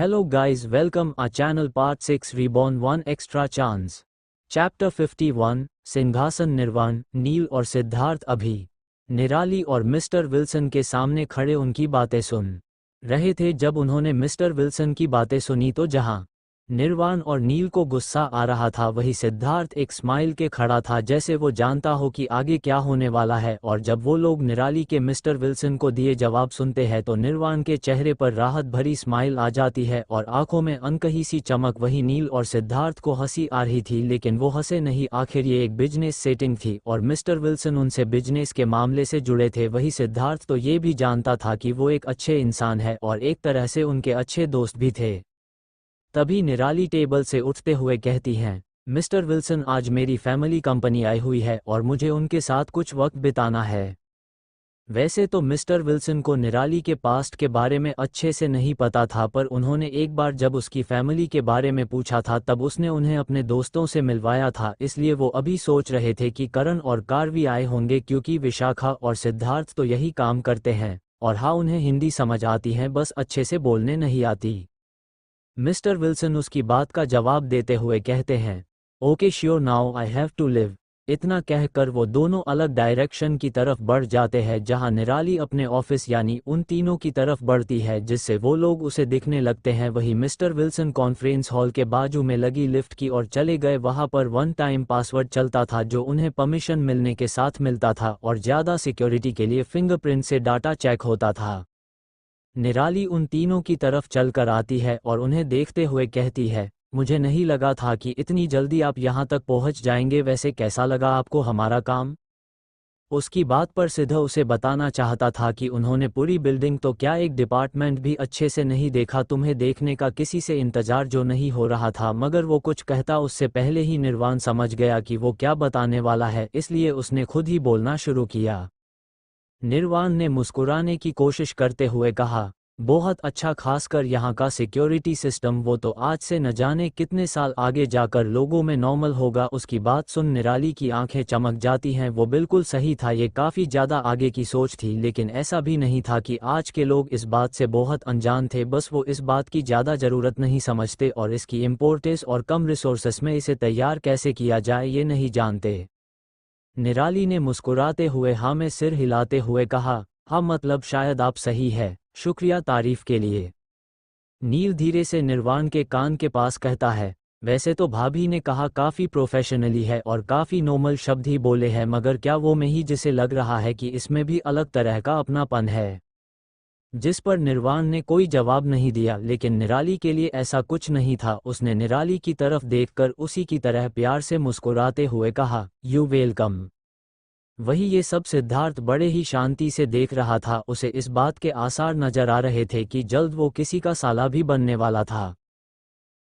Hello guys, welcome our channel part 6 Reborn 1 Extra Chance. Chapter 51 सिंहासन निर्वाण। नील और सिद्धार्थ अभी निराली और मिस्टर विल्सन के सामने खड़े उनकी बातें सुन रहे थे। जब उन्होंने मिस्टर विल्सन की बातें सुनी तो जहां निर्वाण और नील को गुस्सा आ रहा था वही सिद्धार्थ एक स्माइल के खड़ा था, जैसे वो जानता हो कि आगे क्या होने वाला है। और जब वो लोग निराली के मिस्टर विल्सन को दिए जवाब सुनते हैं तो निर्वाण के चेहरे पर राहत भरी स्माइल आ जाती है और आंखों में अनकही सी चमक। वही नील और सिद्धार्थ को हंसी आ रही थी, लेकिन वो हंसे नहीं। आखिर ये एक बिजनेस सेटिंग थी और मिस्टर विल्सन उनसे बिजनेस के मामले से जुड़े थे। वही सिद्धार्थ तो ये भी जानता था कि वो एक अच्छे इंसान है और एक तरह से उनके अच्छे दोस्त भी थे। तभी निराली टेबल से उठते हुए कहती हैं, मिस्टर विल्सन, आज मेरी फैमिली कंपनी आई हुई है और मुझे उनके साथ कुछ वक्त बिताना है। वैसे तो मिस्टर विल्सन को निराली के पास्ट के बारे में अच्छे से नहीं पता था, पर उन्होंने एक बार जब उसकी फैमिली के बारे में पूछा था तब उसने उन्हें अपने दोस्तों से मिलवाया था। इसलिए वो अभी सोच रहे थे कि करण और कार्वी आए होंगे, क्योंकि विशाखा और सिद्धार्थ तो यही काम करते हैं। और हाँ, उन्हें हिंदी समझ आती है, बस अच्छे से बोलने नहीं आती। मिस्टर विल्सन उसकी बात का जवाब देते हुए कहते हैं, okay sure, now I have to leave. इतना कहकर वो दोनों अलग डायरेक्शन की तरफ बढ़ जाते हैं, जहां निराली अपने ऑफिस यानी उन तीनों की तरफ बढ़ती है, जिससे वो लोग उसे दिखने लगते हैं। वही मिस्टर विल्सन कॉन्फ्रेंस हॉल के बाजू में लगी लिफ्ट की ओर चले गए। वहां पर वन टाइम पासवर्ड चलता था जो उन्हें परमिशन मिलने के साथ मिलता था और ज़्यादा सिक्योरिटी के लिए फिंगरप्रिंट से डाटा चेक होता था। निराली उन तीनों की तरफ चलकर आती है और उन्हें देखते हुए कहती है, मुझे नहीं लगा था कि इतनी जल्दी आप यहाँ तक पहुँच जाएंगे। वैसे कैसा लगा आपको हमारा काम? उसकी बात पर सिद्ध उसे बताना चाहता था कि उन्होंने पूरी बिल्डिंग तो क्या एक डिपार्टमेंट भी अच्छे से नहीं देखा। तुम्हें देखने का किसी से इंतजार जो नहीं हो रहा था, मगर वो कुछ कहता उससे पहले ही निर्वाण समझ गया कि वो क्या बताने वाला है, इसलिए उसने खुद ही बोलना शुरू किया। निर्वाण ने मुस्कुराने की कोशिश करते हुए कहा, बहुत अच्छा, खासकर यहाँ का सिक्योरिटी सिस्टम। वो तो आज से न जाने कितने साल आगे जाकर लोगों में नॉर्मल होगा। उसकी बात सुन निराली की आंखें चमक जाती हैं। वो बिल्कुल सही था, ये काफ़ी ज़्यादा आगे की सोच थी, लेकिन ऐसा भी नहीं था कि आज के लोग इस बात से बहुत अनजान थे। बस वो इस बात की ज़्यादा ज़रूरत नहीं समझते और इसकी इम्पोर्टेंस और कम रिसोर्सेस में इसे तैयार कैसे किया जाए ये नहीं जानते। निराली ने मुस्कुराते हुए हाँ में सिर हिलाते हुए कहा, हाँ मतलब शायद आप सही है, शुक्रिया तारीफ के लिए। नील धीरे से निर्वाण के कान के पास कहता है, वैसे तो भाभी ने कहा काफ़ी प्रोफेशनली है और काफ़ी नॉर्मल शब्द ही बोले हैं, मगर क्या वो में ही जिसे लग रहा है कि इसमें भी अलग तरह का अपनापन है। जिस पर निर्वाण ने कोई जवाब नहीं दिया, लेकिन निराली के लिए ऐसा कुछ नहीं था। उसने निराली की तरफ देखकर उसी की तरह प्यार से मुस्कुराते हुए कहा, यू वेलकम। वही ये सब सिद्धार्थ बड़े ही शांति से देख रहा था। उसे इस बात के आसार नजर आ रहे थे कि जल्द वो किसी का साला भी बनने वाला था।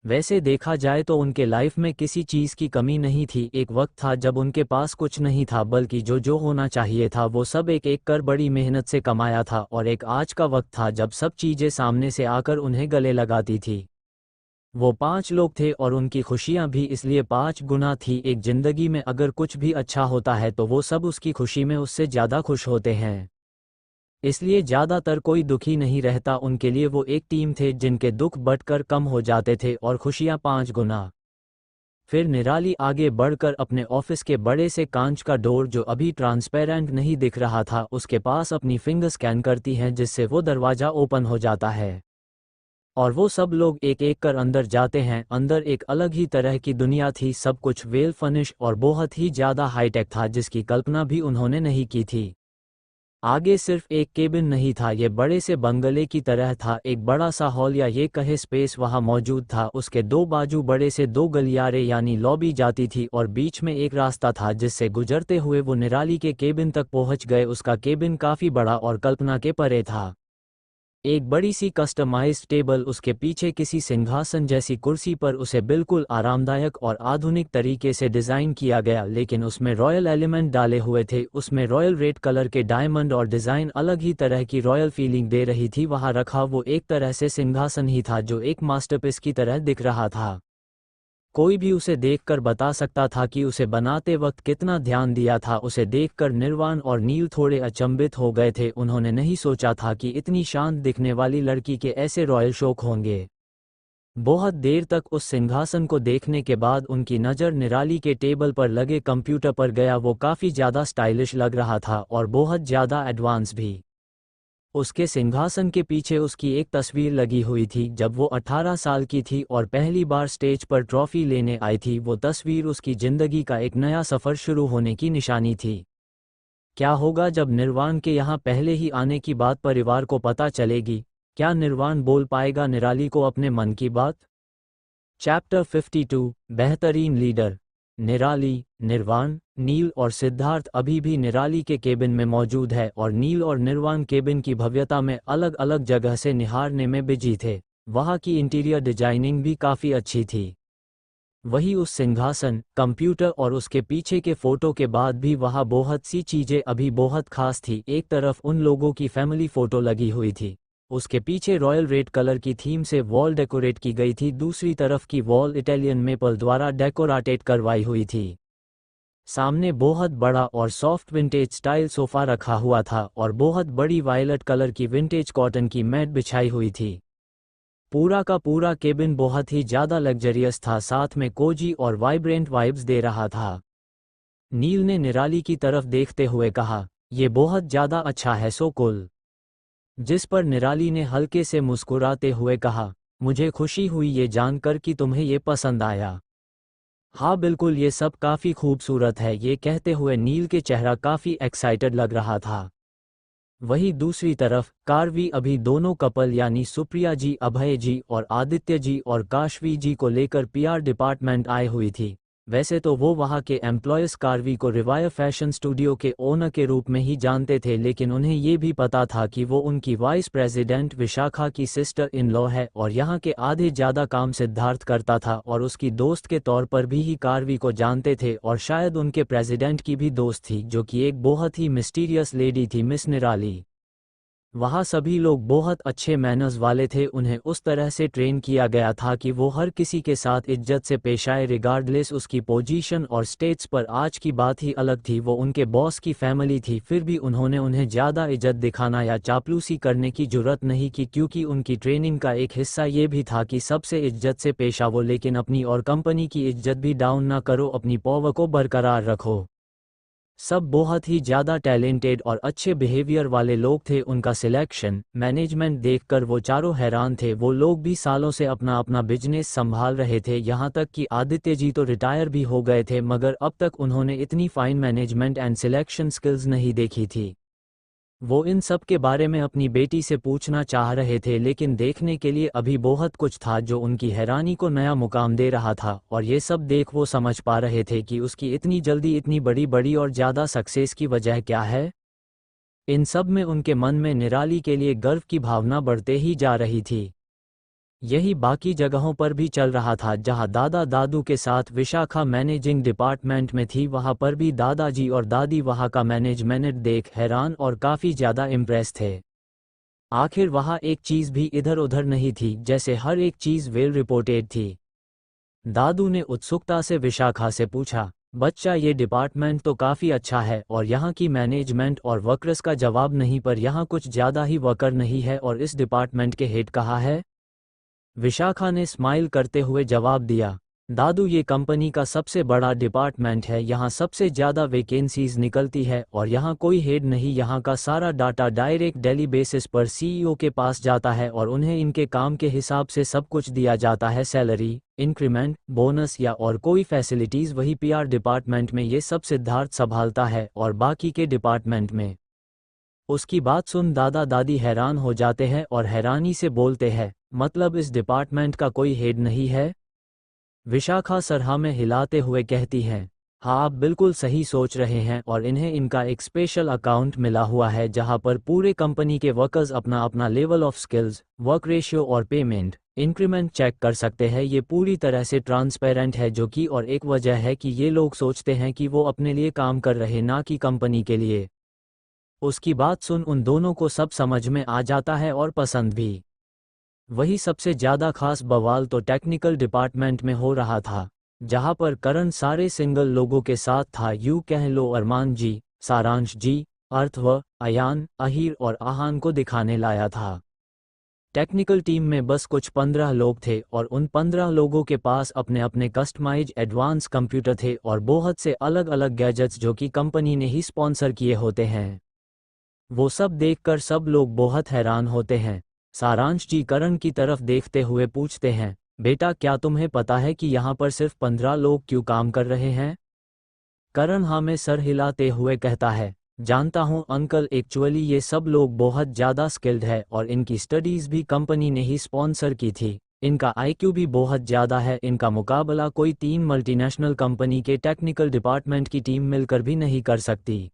वैसे देखा जाए तो उनके लाइफ में किसी चीज़ की कमी नहीं थी। एक वक्त था जब उनके पास कुछ नहीं था, बल्कि जो होना चाहिए था वो सब एक एक कर बड़ी मेहनत से कमाया था। और एक आज का वक्त था जब सब चीज़ें सामने से आकर उन्हें गले लगाती थी। वो 5 लोग थे और उनकी खुशियां भी इसलिए 5 गुना थी। एक जिंदगी में अगर कुछ भी अच्छा होता है तो वो सब उसकी खुशी में उससे ज़्यादा खुश होते हैं, इसलिए ज़्यादातर कोई दुखी नहीं रहता। उनके लिए वो एक टीम थे जिनके दुख बढ़कर कम हो जाते थे और खुशियां 5 गुना। फिर निराली आगे बढ़कर अपने ऑफिस के बड़े से कांच का डोर, जो अभी ट्रांसपेरेंट नहीं दिख रहा था, उसके पास अपनी फिंगर स्कैन करती हैं, जिससे वो दरवाज़ा ओपन हो जाता है और वो सब लोग एक एक कर अंदर जाते हैं। अंदर एक अलग ही तरह की दुनिया थी। सब कुछ वेल फर्निश और बहुत ही ज़्यादा हाईटेक था, जिसकी कल्पना भी उन्होंने नहीं की थी। आगे सिर्फ एक केबिन नहीं था, ये बड़े से बंगले की तरह था। एक बड़ा सा हॉल या ये कहे स्पेस वहाँ मौजूद था। उसके 2 बाजू बड़े से 2 गलियारे यानी लॉबी जाती थी और बीच में एक रास्ता था जिससे गुजरते हुए वो निराली के केबिन तक पहुँच गए। उसका केबिन काफ़ी बड़ा और कल्पना के परे था। एक बड़ी सी कस्टमाइज्ड टेबल, उसके पीछे किसी सिंहासन जैसी कुर्सी पर उसे बिल्कुल आरामदायक और आधुनिक तरीके से डिज़ाइन किया गया, लेकिन उसमें रॉयल एलिमेंट डाले हुए थे। उसमें रॉयल रेड कलर के डायमंड और डिज़ाइन अलग ही तरह की रॉयल फीलिंग दे रही थी। वहाँ रखा वो एक तरह से सिंहासन ही था जो एक मास्टरपीस की तरह दिख रहा था। कोई भी उसे देखकर बता सकता था कि उसे बनाते वक्त कितना ध्यान दिया था। उसे देखकर निर्वाण और नील थोड़े अचंभित हो गए थे। उन्होंने नहीं सोचा था कि इतनी शांत दिखने वाली लड़की के ऐसे रॉयल शौक होंगे। बहुत देर तक उस सिंहासन को देखने के बाद उनकी नज़र निराली के टेबल पर लगे कंप्यूटर पर गया। वो काफ़ी ज़्यादा स्टाइलिश लग रहा था और बहुत ज़्यादा एडवांस भी। उसके सिंहासन के पीछे उसकी एक तस्वीर लगी हुई थी जब वो 18 साल की थी और पहली बार स्टेज पर ट्रॉफी लेने आई थी। वो तस्वीर उसकी ज़िंदगी का एक नया सफ़र शुरू होने की निशानी थी। क्या होगा जब निर्वाण के यहाँ पहले ही आने की बात परिवार को पता चलेगी? क्या निर्वाण बोल पाएगा निराली को अपने मन की बात? चैप्टर 52 बेहतरीन लीडर। निराली, निर्वाण, नील और सिद्धार्थ अभी भी निराली के केबिन में मौजूद है और नील और निर्वाण केबिन की भव्यता में अलग अलग जगह से निहारने में बिजी थे। वहाँ की इंटीरियर डिजाइनिंग भी काफ़ी अच्छी थी। वही उस सिंहासन, कंप्यूटर और उसके पीछे के फोटो के बाद भी वहाँ बहुत सी चीज़ें अभी बहुत खास थी। एक तरफ उन लोगों की फैमिली फ़ोटो लगी हुई थी, उसके पीछे रॉयल रेड कलर की थीम से वॉल डेकोरेट की गई थी। दूसरी तरफ की वॉल इटालियन मेपल द्वारा डेकोरेटेड करवाई हुई थी। सामने बहुत बड़ा और सॉफ्ट विंटेज स्टाइल सोफ़ा रखा हुआ था और बहुत बड़ी वायलेट कलर की विंटेज कॉटन की मैट बिछाई हुई थी। पूरा का पूरा केबिन बहुत ही ज़्यादा लग्जरियस था, साथ में कोजी और वाइब्रेंट वाइब्स दे रहा था। नील ने निराली की तरफ देखते हुए कहा, "ये बहुत ज़्यादा अच्छा है सो कूल।" जिस पर निराली ने हल्के से मुस्कुराते हुए कहा, "मुझे खुशी हुई ये जानकर कि तुम्हें ये पसंद आया। हाँ बिल्कुल, ये सब काफ़ी खूबसूरत है।" ये कहते हुए नील के चेहरा काफ़ी एक्साइटेड लग रहा था। वहीं दूसरी तरफ कारवी अभी दोनों कपल यानी सुप्रिया जी, अभय जी और आदित्य जी और काशवी जी को लेकर पीआर डिपार्टमेंट आए हुई थी। वैसे तो वो वहाँ के एम्प्लॉयज़ कारवी को रिवायर फैशन स्टूडियो के ओनर के रूप में ही जानते थे, लेकिन उन्हें ये भी पता था कि वो उनकी वाइस प्रेसिडेंट विशाखा की सिस्टर इन लॉ है और यहाँ के आधे ज़्यादा काम सिद्धार्थ करता था और उसकी दोस्त के तौर पर भी ही कारवी को जानते थे और शायद उनके प्रेसिडेंट की भी दोस्त थी जो कि एक बहुत ही मिस्टीरियस लेडी थी, मिस निराली। वहाँ सभी लोग बहुत अच्छे मैनर्स वाले थे। उन्हें उस तरह से ट्रेन किया गया था कि वो हर किसी के साथ इज्जत से पेश आए रिगार्डलेस उसकी पोजीशन और स्टेट्स पर। आज की बात ही अलग थी, वो उनके बॉस की फैमिली थी, फिर भी उन्होंने उन्हें ज़्यादा इज्जत दिखाना या चापलूसी करने की जुर्रत नहीं की, क्योंकि उनकी ट्रेनिंग का एक हिस्सा ये भी था कि सबसे इज्जत से पेश आओ, लेकिन अपनी और कंपनी की इज्जत भी डाउन ना करो, अपनी पावर को बरकरार रखो। सब बहुत ही ज़्यादा टैलेंटेड और अच्छे बिहेवियर वाले लोग थे। उनका सिलेक्शन, मैनेजमेंट देखकर वो चारों हैरान थे। वो लोग भी सालों से अपना अपना बिजनेस संभाल रहे थे, यहाँ तक कि आदित्य जी तो रिटायर भी हो गए थे, मगर अब तक उन्होंने इतनी fine management and selection skills नहीं देखी थी। वो इन सब के बारे में अपनी बेटी से पूछना चाह रहे थे, लेकिन देखने के लिए अभी बहुत कुछ था जो उनकी हैरानी को नया मुकाम दे रहा था, और ये सब देख वो समझ पा रहे थे कि उसकी इतनी जल्दी इतनी बड़ी बड़ी और ज़्यादा सक्सेस की वजह क्या है। इन सब में उनके मन में निराली के लिए गर्व की भावना बढ़ते ही जा रही थी। यही बाकी जगहों पर भी चल रहा था। जहां दादा दादू के साथ विशाखा मैनेजिंग डिपार्टमेंट में थी, वहां पर भी दादाजी और दादी वहां का मैनेजमेंट देख हैरान और काफ़ी ज़्यादा इम्प्रेस थे। आखिर वहां एक चीज़ भी इधर उधर नहीं थी, जैसे हर एक चीज़ वेल रिपोर्टेड थी। दादू ने उत्सुकता से विशाखा से पूछा, "बच्चा, ये डिपार्टमेंट तो काफ़ी अच्छा है और यहाँ की मैनेजमेंट और वर्कर्स का जवाब नहीं, पर यहाँ कुछ ज़्यादा ही वर्कर नहीं है और इस डिपार्टमेंट के हेड कहाँ है?" विशाखा ने स्माइल करते हुए जवाब दिया, "दादू, ये कंपनी का सबसे बड़ा डिपार्टमेंट है, यहाँ सबसे ज़्यादा वैकेंसीज निकलती है और यहाँ कोई हेड नहीं। यहाँ का सारा डाटा डायरेक्ट डेली बेसिस पर सीईओ के पास जाता है और उन्हें इनके काम के हिसाब से सब कुछ दिया जाता है, सैलरी, इंक्रीमेंट, बोनस या और कोई फैसिलिटीज़। वही पीआर डिपार्टमेंट में ये सब सिद्धार्थ संभालता है और बाकी के डिपार्टमेंट में।" उसकी बात सुन दादा दादी हैरान हो जाते हैं और हैरानी से बोलते हैं, "मतलब इस डिपार्टमेंट का कोई हेड नहीं है?" विशाखा सरहा में हिलाते हुए कहती हैं, "हाँ, आप बिल्कुल सही सोच रहे हैं और इन्हें इनका एक स्पेशल अकाउंट मिला हुआ है जहां पर पूरे कंपनी के वर्कर्स अपना अपना level of skills, work ratio और पेमेंट, इंक्रीमेंट चेक कर सकते हैं। ये पूरी तरह से ट्रांसपेरेंट है, जो कि और एक वजह है कि ये लोग सोचते हैं कि वो अपने लिए काम कर रहे, ना कि कंपनी के लिए।" उसकी बात सुन उन दोनों को सब समझ में आ जाता है और पसंद भी। वही सबसे ज़्यादा खास बवाल तो टेक्निकल डिपार्टमेंट में हो रहा था, जहां पर करण सारे सिंगल लोगों के साथ था। यूं कह लो अरमान जी, सारांश जी, अर्थव, अयान, अहीर और आहान को दिखाने लाया था। टेक्निकल टीम में बस कुछ 15 लोग थे और उन 15 लोगों के पास अपने अपने कस्टमाइज एडवांस कंप्यूटर थे और बहुत से अलग अलग गैजेट्स जो कि कंपनी ने ही स्पॉन्सर किए होते हैं। वो सब देखकर सब लोग बहुत हैरान होते हैं। सारांश जी करण की तरफ देखते हुए पूछते हैं, बेटा क्या तुम्हें पता है कि यहाँ पर सिर्फ 15 लोग क्यों काम कर रहे हैं? करण हाँ में सर हिलाते हुए कहता है, जानता हूँ अंकल, एक्चुअली ये सब लोग बहुत ज़्यादा स्किल्ड है और इनकी स्टडीज़ भी कंपनी ने ही स्पॉन्सर की थी। इनका आईक्यू भी बहुत ज़्यादा है, इनका मुकाबला कोई 3 मल्टीनेशनल कंपनी के टेक्निकल डिपार्टमेंट की टीम मिलकर भी नहीं कर सकती।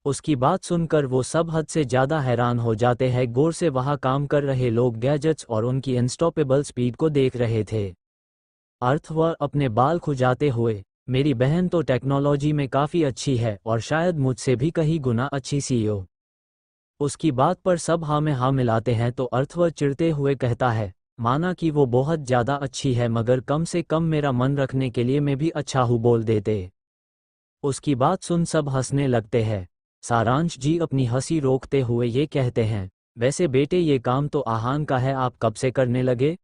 उसकी बात सुनकर वो सब हद से ज़्यादा हैरान हो जाते हैं। गौर से वहाँ काम कर रहे लोग गैजेट्स और उनकी अनस्टॉपेबल स्पीड को देख रहे थे। अर्थवर अपने बाल खुजाते हुए, मेरी बहन तो टेक्नोलॉजी में काफ़ी अच्छी है और शायद मुझसे भी कहीं गुना अच्छी सीईओ। उसकी बात पर सब हाँ में हाँ मिलाते हैं तो अर्थवर चिढ़ते हुए कहता है, माना कि वो बहुत ज़्यादा अच्छी है मगर कम से कम मेरा मन रखने के लिए मैं भी अच्छा हूँ बोल देते। उसकी बात सुन सब हंसने लगते हैं। सारांश जी अपनी हंसी रोकते हुए ये कहते हैं, वैसे बेटे ये काम तो आहान का है, आप कब से करने लगे?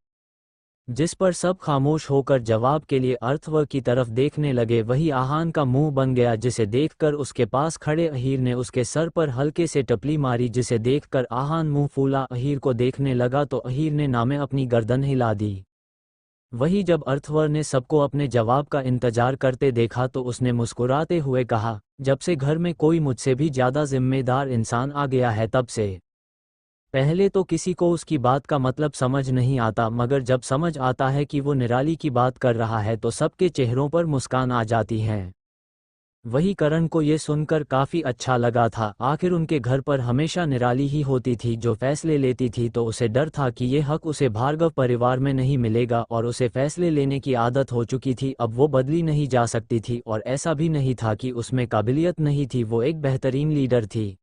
जिस पर सब खामोश होकर जवाब के लिए अर्थवर की तरफ देखने लगे। वही आहान का मुंह बन गया, जिसे देखकर उसके पास खड़े अहीर ने उसके सर पर हल्के से टपली मारी, जिसे देखकर आहान मुंह फूला अहीर को देखने लगा तो अहीर ने नामे अपनी गर्दन हिला दी। वही जब अर्थवर ने सबको अपने जवाब का इंतजार करते देखा तो उसने मुस्कुराते हुए कहा, जब से घर में कोई मुझसे भी ज़्यादा जिम्मेदार इंसान आ गया है तब से। पहले तो किसी को उसकी बात का मतलब समझ नहीं आता, मगर जब समझ आता है कि वो निराली की बात कर रहा है तो सबके चेहरों पर मुस्कान आ जाती है। वही करण को ये सुनकर काफ़ी अच्छा लगा था। आखिर उनके घर पर हमेशा निराली ही होती थी जो फैसले लेती थी, तो उसे डर था कि ये हक उसे भार्गव परिवार में नहीं मिलेगा और उसे फैसले लेने की आदत हो चुकी थी, अब वो बदली नहीं जा सकती थी। और ऐसा भी नहीं था कि उसमें काबिलियत नहीं थी, वो एक बेहतरीन लीडर थी।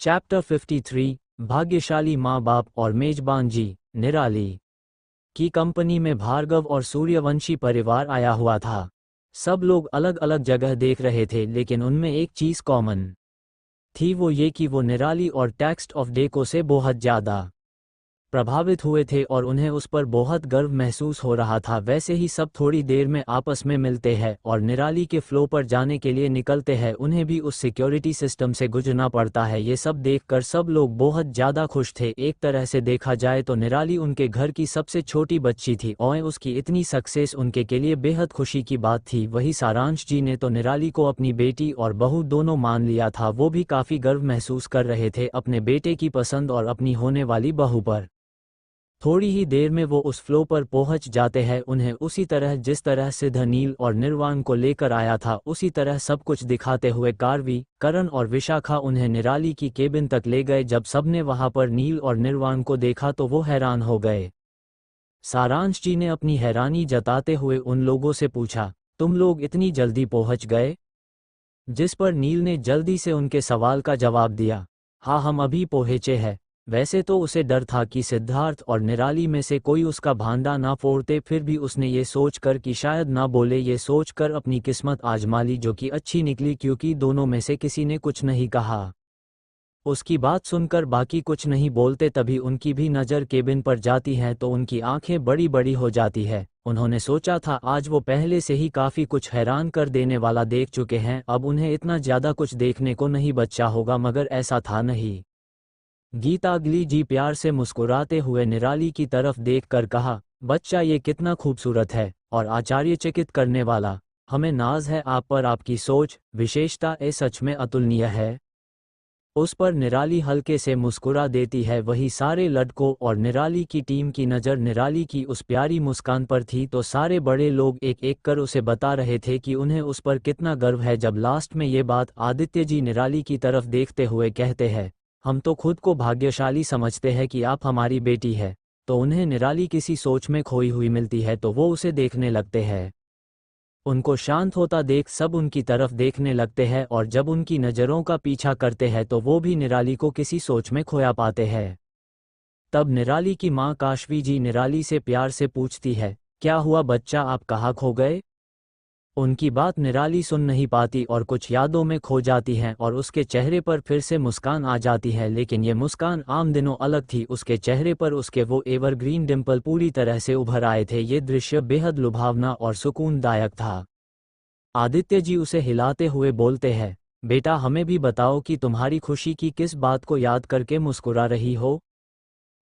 चैप्टर 53 भाग्यशाली माँ बाप और मेजबान जी। निराली की कंपनी में भार्गव और सूर्यवंशी परिवार आया हुआ था। सब लोग अलग अलग जगह देख रहे थे, लेकिन उनमें एक चीज़ कॉमन थी, वो ये कि वो निराली और टेक्स्ट ऑफ डेको से बहुत ज़्यादा प्रभावित हुए थे और उन्हें उस पर बहुत गर्व महसूस हो रहा था। वैसे ही सब थोड़ी देर में आपस में मिलते हैं और निराली के फ्लो पर जाने के लिए निकलते हैं। उन्हें भी उस सिक्योरिटी सिस्टम से गुजरना पड़ता है। ये सब देखकर सब लोग बहुत ज़्यादा खुश थे। एक तरह से देखा जाए तो निराली उनके घर की सबसे छोटी बच्ची थी और उसकी इतनी सक्सेस उनके के लिए बेहद खुशी की बात थी। वही सारांश जी ने तो निराली को अपनी बेटी और बहू दोनों मान लिया था। वो भी काफ़ी गर्व महसूस कर रहे थे अपने बेटे की पसंद और अपनी होने वाली बहू पर। थोड़ी ही देर में वो उस फ्लो पर पहुंच जाते हैं। उन्हें उसी तरह जिस तरह सिद्ध नील और निर्वाण को लेकर आया था उसी तरह सब कुछ दिखाते हुए कार्वी, करण और विशाखा उन्हें निराली की केबिन तक ले गए। जब सबने वहां पर नील और निर्वाण को देखा तो वो हैरान हो गए। सारांश जी ने अपनी हैरानी जताते हुए उन लोगों से पूछा, तुम लोग इतनी जल्दी पहुंच गए? जिस पर नील ने जल्दी से उनके सवाल का जवाब दिया, हाँ हम अभी पहुंचे हैं। वैसे तो उसे डर था कि सिद्धार्थ और निराली में से कोई उसका भांडा ना फोड़ते, फिर भी उसने ये सोचकर कि शायद ना बोले, ये सोचकर अपनी किस्मत आजमा ली, जो कि अच्छी निकली क्योंकि दोनों में से किसी ने कुछ नहीं कहा। उसकी बात सुनकर बाकी कुछ नहीं बोलते। तभी उनकी भी नज़र केबिन पर जाती है तो उनकी आंखें बड़ी बड़ी हो जाती है। उन्होंने सोचा था आज वो पहले से ही काफ़ी कुछ हैरान कर देने वाला देख चुके हैं, अब उन्हें इतना ज़्यादा कुछ देखने को नहीं बचा होगा, मगर ऐसा था नहीं। गीतागली जी प्यार से मुस्कुराते हुए निराली की तरफ देखकर कहा, बच्चा ये कितना खूबसूरत है और आश्चर्यचकित करने वाला। हमें नाज है आप पर, आपकी सोच विशेषता सच में अतुलनीय है। उस पर निराली हल्के से मुस्कुरा देती है। वही सारे लड़कों और निराली की टीम की नज़र निराली की उस प्यारी मुस्कान पर थी तो सारे बड़े लोग एक एक कर उसे बता रहे थे कि उन्हें उस पर कितना गर्व है। जब लास्ट में ये बात आदित्य जी निराली की तरफ देखते हुए कहते हैं, हम तो खुद को भाग्यशाली समझते हैं कि आप हमारी बेटी है, तो उन्हें निराली किसी सोच में खोई हुई मिलती है तो वो उसे देखने लगते हैं। उनको शांत होता देख सब उनकी तरफ देखने लगते हैं और जब उनकी नज़रों का पीछा करते हैं तो वो भी निराली को किसी सोच में खोया पाते हैं। तब निराली की माँ काशवी जी निराली से प्यार से पूछती है, क्या हुआ बच्चा, आप कहाँ खो गए? उनकी बात निराली सुन नहीं पाती और कुछ यादों में खो जाती हैं और उसके चेहरे पर फिर से मुस्कान आ जाती है, लेकिन ये मुस्कान आम दिनों अलग थी। उसके चेहरे पर उसके वो एवरग्रीन डिंपल पूरी तरह से उभर आए थे। ये दृश्य बेहद लुभावना और सुकूनदायक था। आदित्य जी उसे हिलाते हुए बोलते हैं, बेटा हमें भी बताओ कि तुम्हारी खुशी की किस बात को याद करके मुस्कुरा रही हो।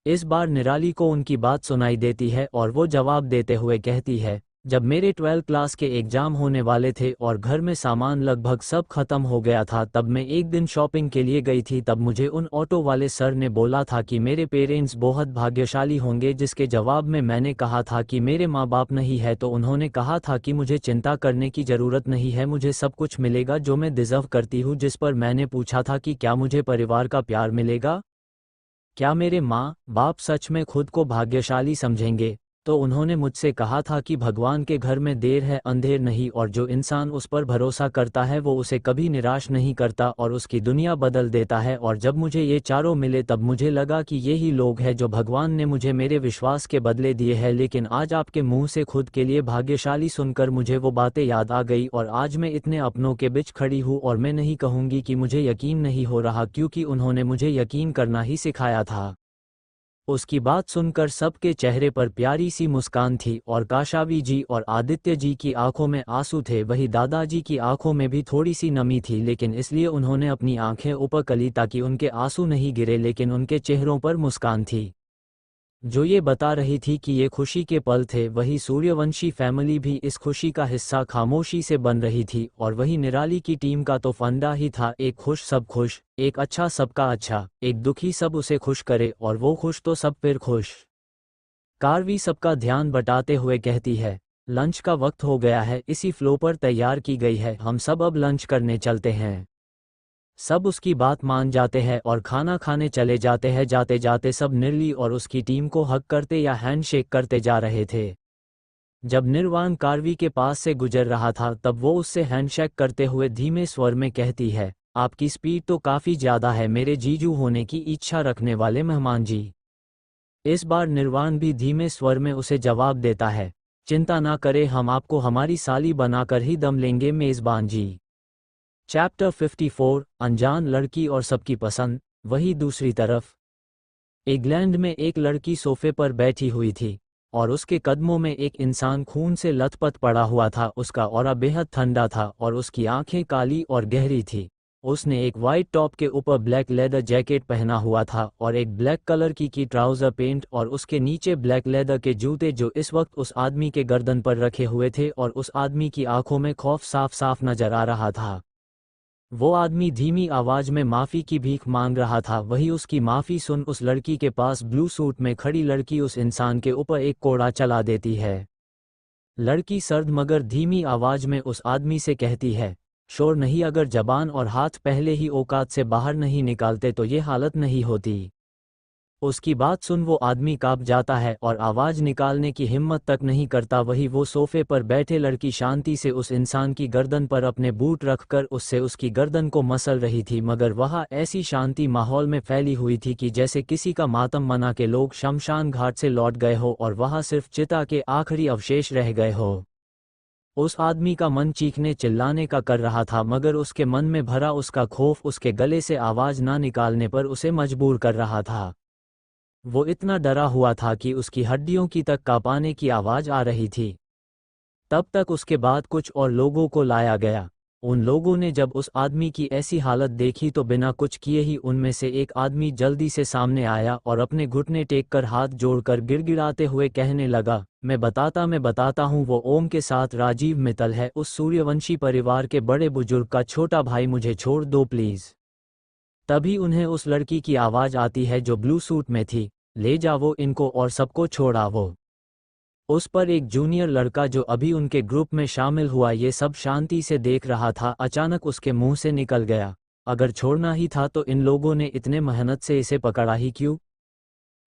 इस बार निराली को उनकी बात सुनाई देती है और वो जवाब देते हुए कहती है, जब मेरे 12 क्लास के एग्जाम होने वाले थे और घर में सामान लगभग सब खत्म हो गया था, तब मैं एक दिन शॉपिंग के लिए गई थी। तब मुझे उन ऑटो वाले सर ने बोला था कि मेरे पेरेंट्स बहुत भाग्यशाली होंगे, जिसके जवाब में मैंने कहा था कि मेरे माँ बाप नहीं है, तो उन्होंने कहा था कि मुझे चिंता करने की ज़रूरत नहीं है, मुझे सब कुछ मिलेगा जो मैं डिज़र्व करती हूँ। जिस पर मैंने पूछा था कि क्या मुझे परिवार का प्यार मिलेगा, क्या मेरे माँ बाप सच में खुद को भाग्यशाली समझेंगे, तो उन्होंने मुझसे कहा था कि भगवान के घर में देर है अंधेर नहीं, और जो इंसान उस पर भरोसा करता है वो उसे कभी निराश नहीं करता और उसकी दुनिया बदल देता है। और जब मुझे ये चारों मिले तब मुझे लगा कि यही लोग हैं जो भगवान ने मुझे मेरे विश्वास के बदले दिए हैं। लेकिन आज आपके मुंह से खुद के लिए भाग्यशाली सुनकर मुझे वो बातें याद आ गई और आज मैं इतने अपनों के बीच खड़ी हूँ और मैं नहीं कहूँगी कि मुझे यकीन नहीं हो रहा, क्योंकि उन्होंने मुझे यकीन करना ही सिखाया था। उसकी बात सुनकर सबके चेहरे पर प्यारी सी मुस्कान थी और काशावी जी और आदित्य जी की आंखों में आंसू थे, वही दादाजी की आंखों में भी थोड़ी सी नमी थी, लेकिन इसलिए उन्होंने अपनी आंखें ऊपर कली ताकि उनके आंसू नहीं गिरे, लेकिन उनके चेहरों पर मुस्कान थी जो ये बता रही थी कि ये खुशी के पल थे। वही सूर्यवंशी फैमिली भी इस खुशी का हिस्सा खामोशी से बन रही थी और वही निराली की टीम का तो फंडा ही था, एक खुश सब खुश, एक अच्छा सबका अच्छा, एक दुखी सब उसे खुश करे और वो खुश तो सब फिर खुश। कारवी सबका ध्यान बटाते हुए कहती है, लंच का वक्त हो गया है, इसी फ्लो पर तैयार की गई है, हम सब अब लंच करने चलते हैं। सब उसकी बात मान जाते हैं और खाना खाने चले जाते हैं। जाते जाते सब निर्ली और उसकी टीम को हग करते या हैंडशेक करते जा रहे थे। जब निर्वाण कारवी के पास से गुजर रहा था तब वो उससे हैंडशेक करते हुए धीमे स्वर में कहती है, आपकी स्पीड तो काफ़ी ज़्यादा है मेरे जीजू होने की इच्छा रखने वाले मेहमान जी। इस बार निर्वाण भी धीमे स्वर में उसे जवाब देता है, चिंता ना करे, हम आपको हमारी साली बनाकर ही दम लेंगे मेज़बान जी। चैप्टर 54 अनजान लड़की और सबकी पसंद। वही दूसरी तरफ इंग्लैंड में एक लड़की सोफे पर बैठी हुई थी और उसके कदमों में एक इंसान खून से लथपथ पड़ा हुआ था। उसका ऑरा बेहद ठंडा था और उसकी आंखें काली और गहरी थी। उसने एक वाइट टॉप के ऊपर ब्लैक लेदर जैकेट पहना हुआ था और एक ब्लैक कलर की ट्राउज़र पेंट और उसके नीचे ब्लैक लेदर के जूते जो इस वक्त उस आदमी के गर्दन पर रखे हुए थे, और उस आदमी की आंखों में खौफ साफ साफ नजर आ रहा था। वो आदमी धीमी आवाज में माफी की भीख मांग रहा था। वही उसकी माफी सुन उस लड़की के पास ब्लू सूट में खड़ी लड़की उस इंसान के ऊपर एक कोड़ा चला देती है। लड़की सर्द मगर धीमी आवाज में उस आदमी से कहती है, शोर नहीं, अगर जबान और हाथ पहले ही औकात से बाहर नहीं निकालते तो ये हालत नहीं होती। उसकी बात सुन वो आदमी कांप जाता है और आवाज निकालने की हिम्मत तक नहीं करता। वही वो सोफे पर बैठे लड़की शांति से उस इंसान की गर्दन पर अपने बूट रखकर उससे उसकी गर्दन को मसल रही थी, मगर वहाँ ऐसी शांति माहौल में फैली हुई थी कि जैसे किसी का मातम मना के लोग शमशान घाट से लौट गए हो और वहाँ सिर्फ चिता के आखिरी अवशेष रह गए हो। उस आदमी का मन चीखने चिल्लाने का कर रहा था, मगर उसके मन में भरा उसका खौफ उसके गले से आवाज ना निकालने पर उसे मजबूर कर रहा था। वो इतना डरा हुआ था कि उसकी हड्डियों की तक कांपने की आवाज आ रही थी। तब तक उसके बाद कुछ और लोगों को लाया गया। उन लोगों ने जब उस आदमी की ऐसी हालत देखी तो बिना कुछ किए ही उनमें से एक आदमी जल्दी से सामने आया और अपने घुटने टेक कर हाथ जोड़कर गिड़गिड़ाते हुए कहने लगा, मैं बताता हूँ, वो ओम के साथ राजीव मित्तल है, उस सूर्यवंशी परिवार के बड़े बुजुर्ग का छोटा भाई, मुझे छोड़ दो प्लीज। तभी उन्हें उस लड़की की आवाज आती है जो ब्लू सूट में थी, ले जाओ इनको और सबको छोड़ावो। उस पर एक जूनियर लड़का जो अभी उनके ग्रुप में शामिल हुआ ये सब शांति से देख रहा था, अचानक उसके मुंह से निकल गया, अगर छोड़ना ही था तो इन लोगों ने इतने मेहनत से इसे पकड़ा ही क्यों।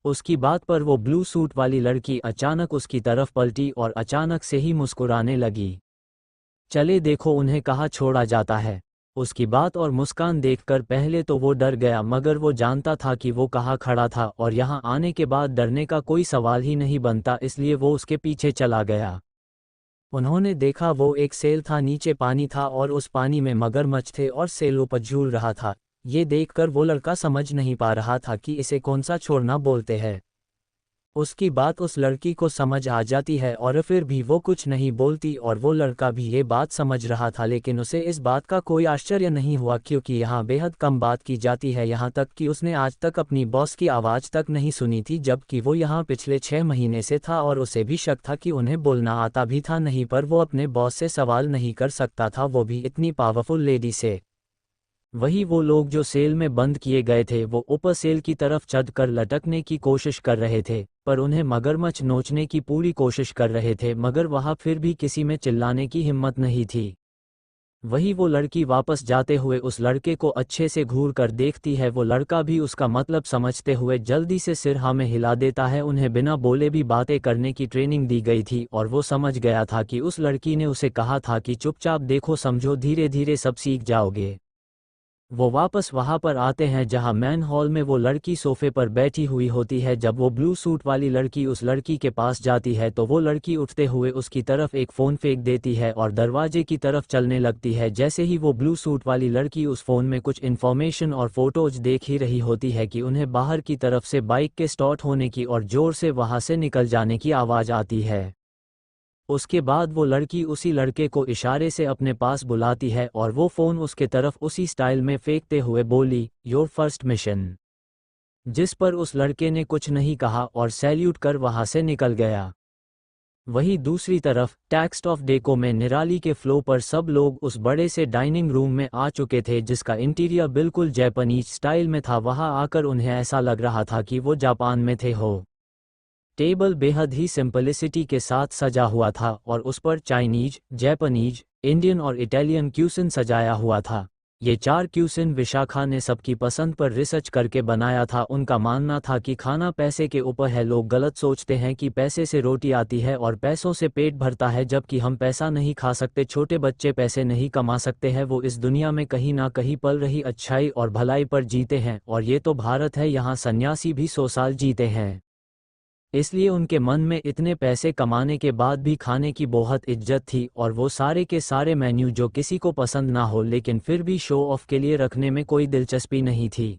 उसकी बात पर वो ब्लू सूट वाली लड़की अचानक उसकी तरफ पलटी और अचानक से ही मुस्कुराने लगी। चले देखो उन्हें कहाँ छोड़ा जाता है। उसकी बात और मुस्कान देखकर पहले तो वो डर गया, मगर वो जानता था कि वो कहाँ खड़ा था और यहाँ आने के बाद डरने का कोई सवाल ही नहीं बनता, इसलिए वो उसके पीछे चला गया। उन्होंने देखा वो एक सेल था, नीचे पानी था और उस पानी में मगरमच्छ थे और सेल ऊपर झूल रहा था। ये देखकर वो लड़का समझ नहीं पा रहा था कि इसे कौन सा छोड़ना बोलते हैं। उसकी बात उस लड़की को समझ आ जाती है और फिर भी वो कुछ नहीं बोलती और वो लड़का भी ये बात समझ रहा था, लेकिन उसे इस बात का कोई आश्चर्य नहीं हुआ क्योंकि यहाँ बेहद कम बात की जाती है, यहाँ तक कि उसने आज तक अपनी बॉस की आवाज़ तक नहीं सुनी थी, जबकि वो यहाँ पिछले 6 महीने से था और उसे भी शक था कि उन्हें बोलना आता भी था नहीं, पर वो अपने बॉस से सवाल नहीं कर सकता था, वो भी इतनी पावरफुल लेडी से। वही वो लोग जो सेल में बंद किए गए थे वो ऊपर सेल की तरफ चढ़कर लटकने की कोशिश कर रहे थे, पर उन्हें मगरमच्छ नोचने की पूरी कोशिश कर रहे थे, मगर वहां फिर भी किसी में चिल्लाने की हिम्मत नहीं थी। वही वो लड़की वापस जाते हुए उस लड़के को अच्छे से घूर कर देखती है, वो लड़का भी उसका मतलब समझते हुए जल्दी से सिर हाँ में हिला देता है। उन्हें बिना बोले भी बातें करने की ट्रेनिंग दी गई थी और वो समझ गया था कि उस लड़की ने उसे कहा था कि चुपचाप देखो समझो, धीरे धीरे सब सीख जाओगे। वो वापस वहां पर आते हैं जहां मैन हॉल में वो लड़की सोफे पर बैठी हुई होती है। जब वो ब्लू सूट वाली लड़की उस लड़की के पास जाती है तो वो लड़की उठते हुए उसकी तरफ एक फ़ोन फेंक देती है और दरवाजे की तरफ चलने लगती है। जैसे ही वो ब्लू सूट वाली लड़की उस फ़ोन में कुछ इन्फॉर्मेशन और फोटोज देख ही रही होती है कि उन्हें बाहर की तरफ से बाइक के स्टार्ट होने की और ज़ोर से वहां से निकल जाने की आवाज़ आती है। उसके बाद वो लड़की उसी लड़के को इशारे से अपने पास बुलाती है और वो फ़ोन उसके तरफ उसी स्टाइल में फेंकते हुए बोली, योर फर्स्ट मिशन। जिस पर उस लड़के ने कुछ नहीं कहा और सैल्यूट कर वहां से निकल गया। वहीं दूसरी तरफ टेक्स्ट ऑफ डेको में निराली के फ्लो पर सब लोग उस बड़े से डाइनिंग रूम में आ चुके थे जिसका इंटीरियर बिल्कुल जापानीज स्टाइल में था। वहां आकर उन्हें ऐसा लग रहा था कि वो जापान में थे हो। टेबल बेहद ही सिंपलिसिटी के साथ सजा हुआ था और उस पर चाइनीज, जापानीज, इंडियन और इटालियन क्यूसिन सजाया हुआ था। ये 4 क्यूसिन विशाखा ने सबकी पसंद पर रिसर्च करके बनाया था। उनका मानना था कि खाना पैसे के ऊपर है। लोग गलत सोचते हैं कि पैसे से रोटी आती है और पैसों से पेट भरता है, जबकि हम पैसा नहीं खा सकते। छोटे बच्चे पैसे नहीं कमा सकते हैं, वो इस दुनिया में कहीं ना कहीं पल रही अच्छाई और भलाई पर जीते हैं। और ये तो भारत है, यहाँ सन्यासी भी 100 साल जीते हैं। इसलिए उनके मन में इतने पैसे कमाने के बाद भी खाने की बहुत इज्जत थी और वो सारे के सारे मेन्यू जो किसी को पसंद ना हो लेकिन फिर भी शो ऑफ के लिए रखने में कोई दिलचस्पी नहीं थी।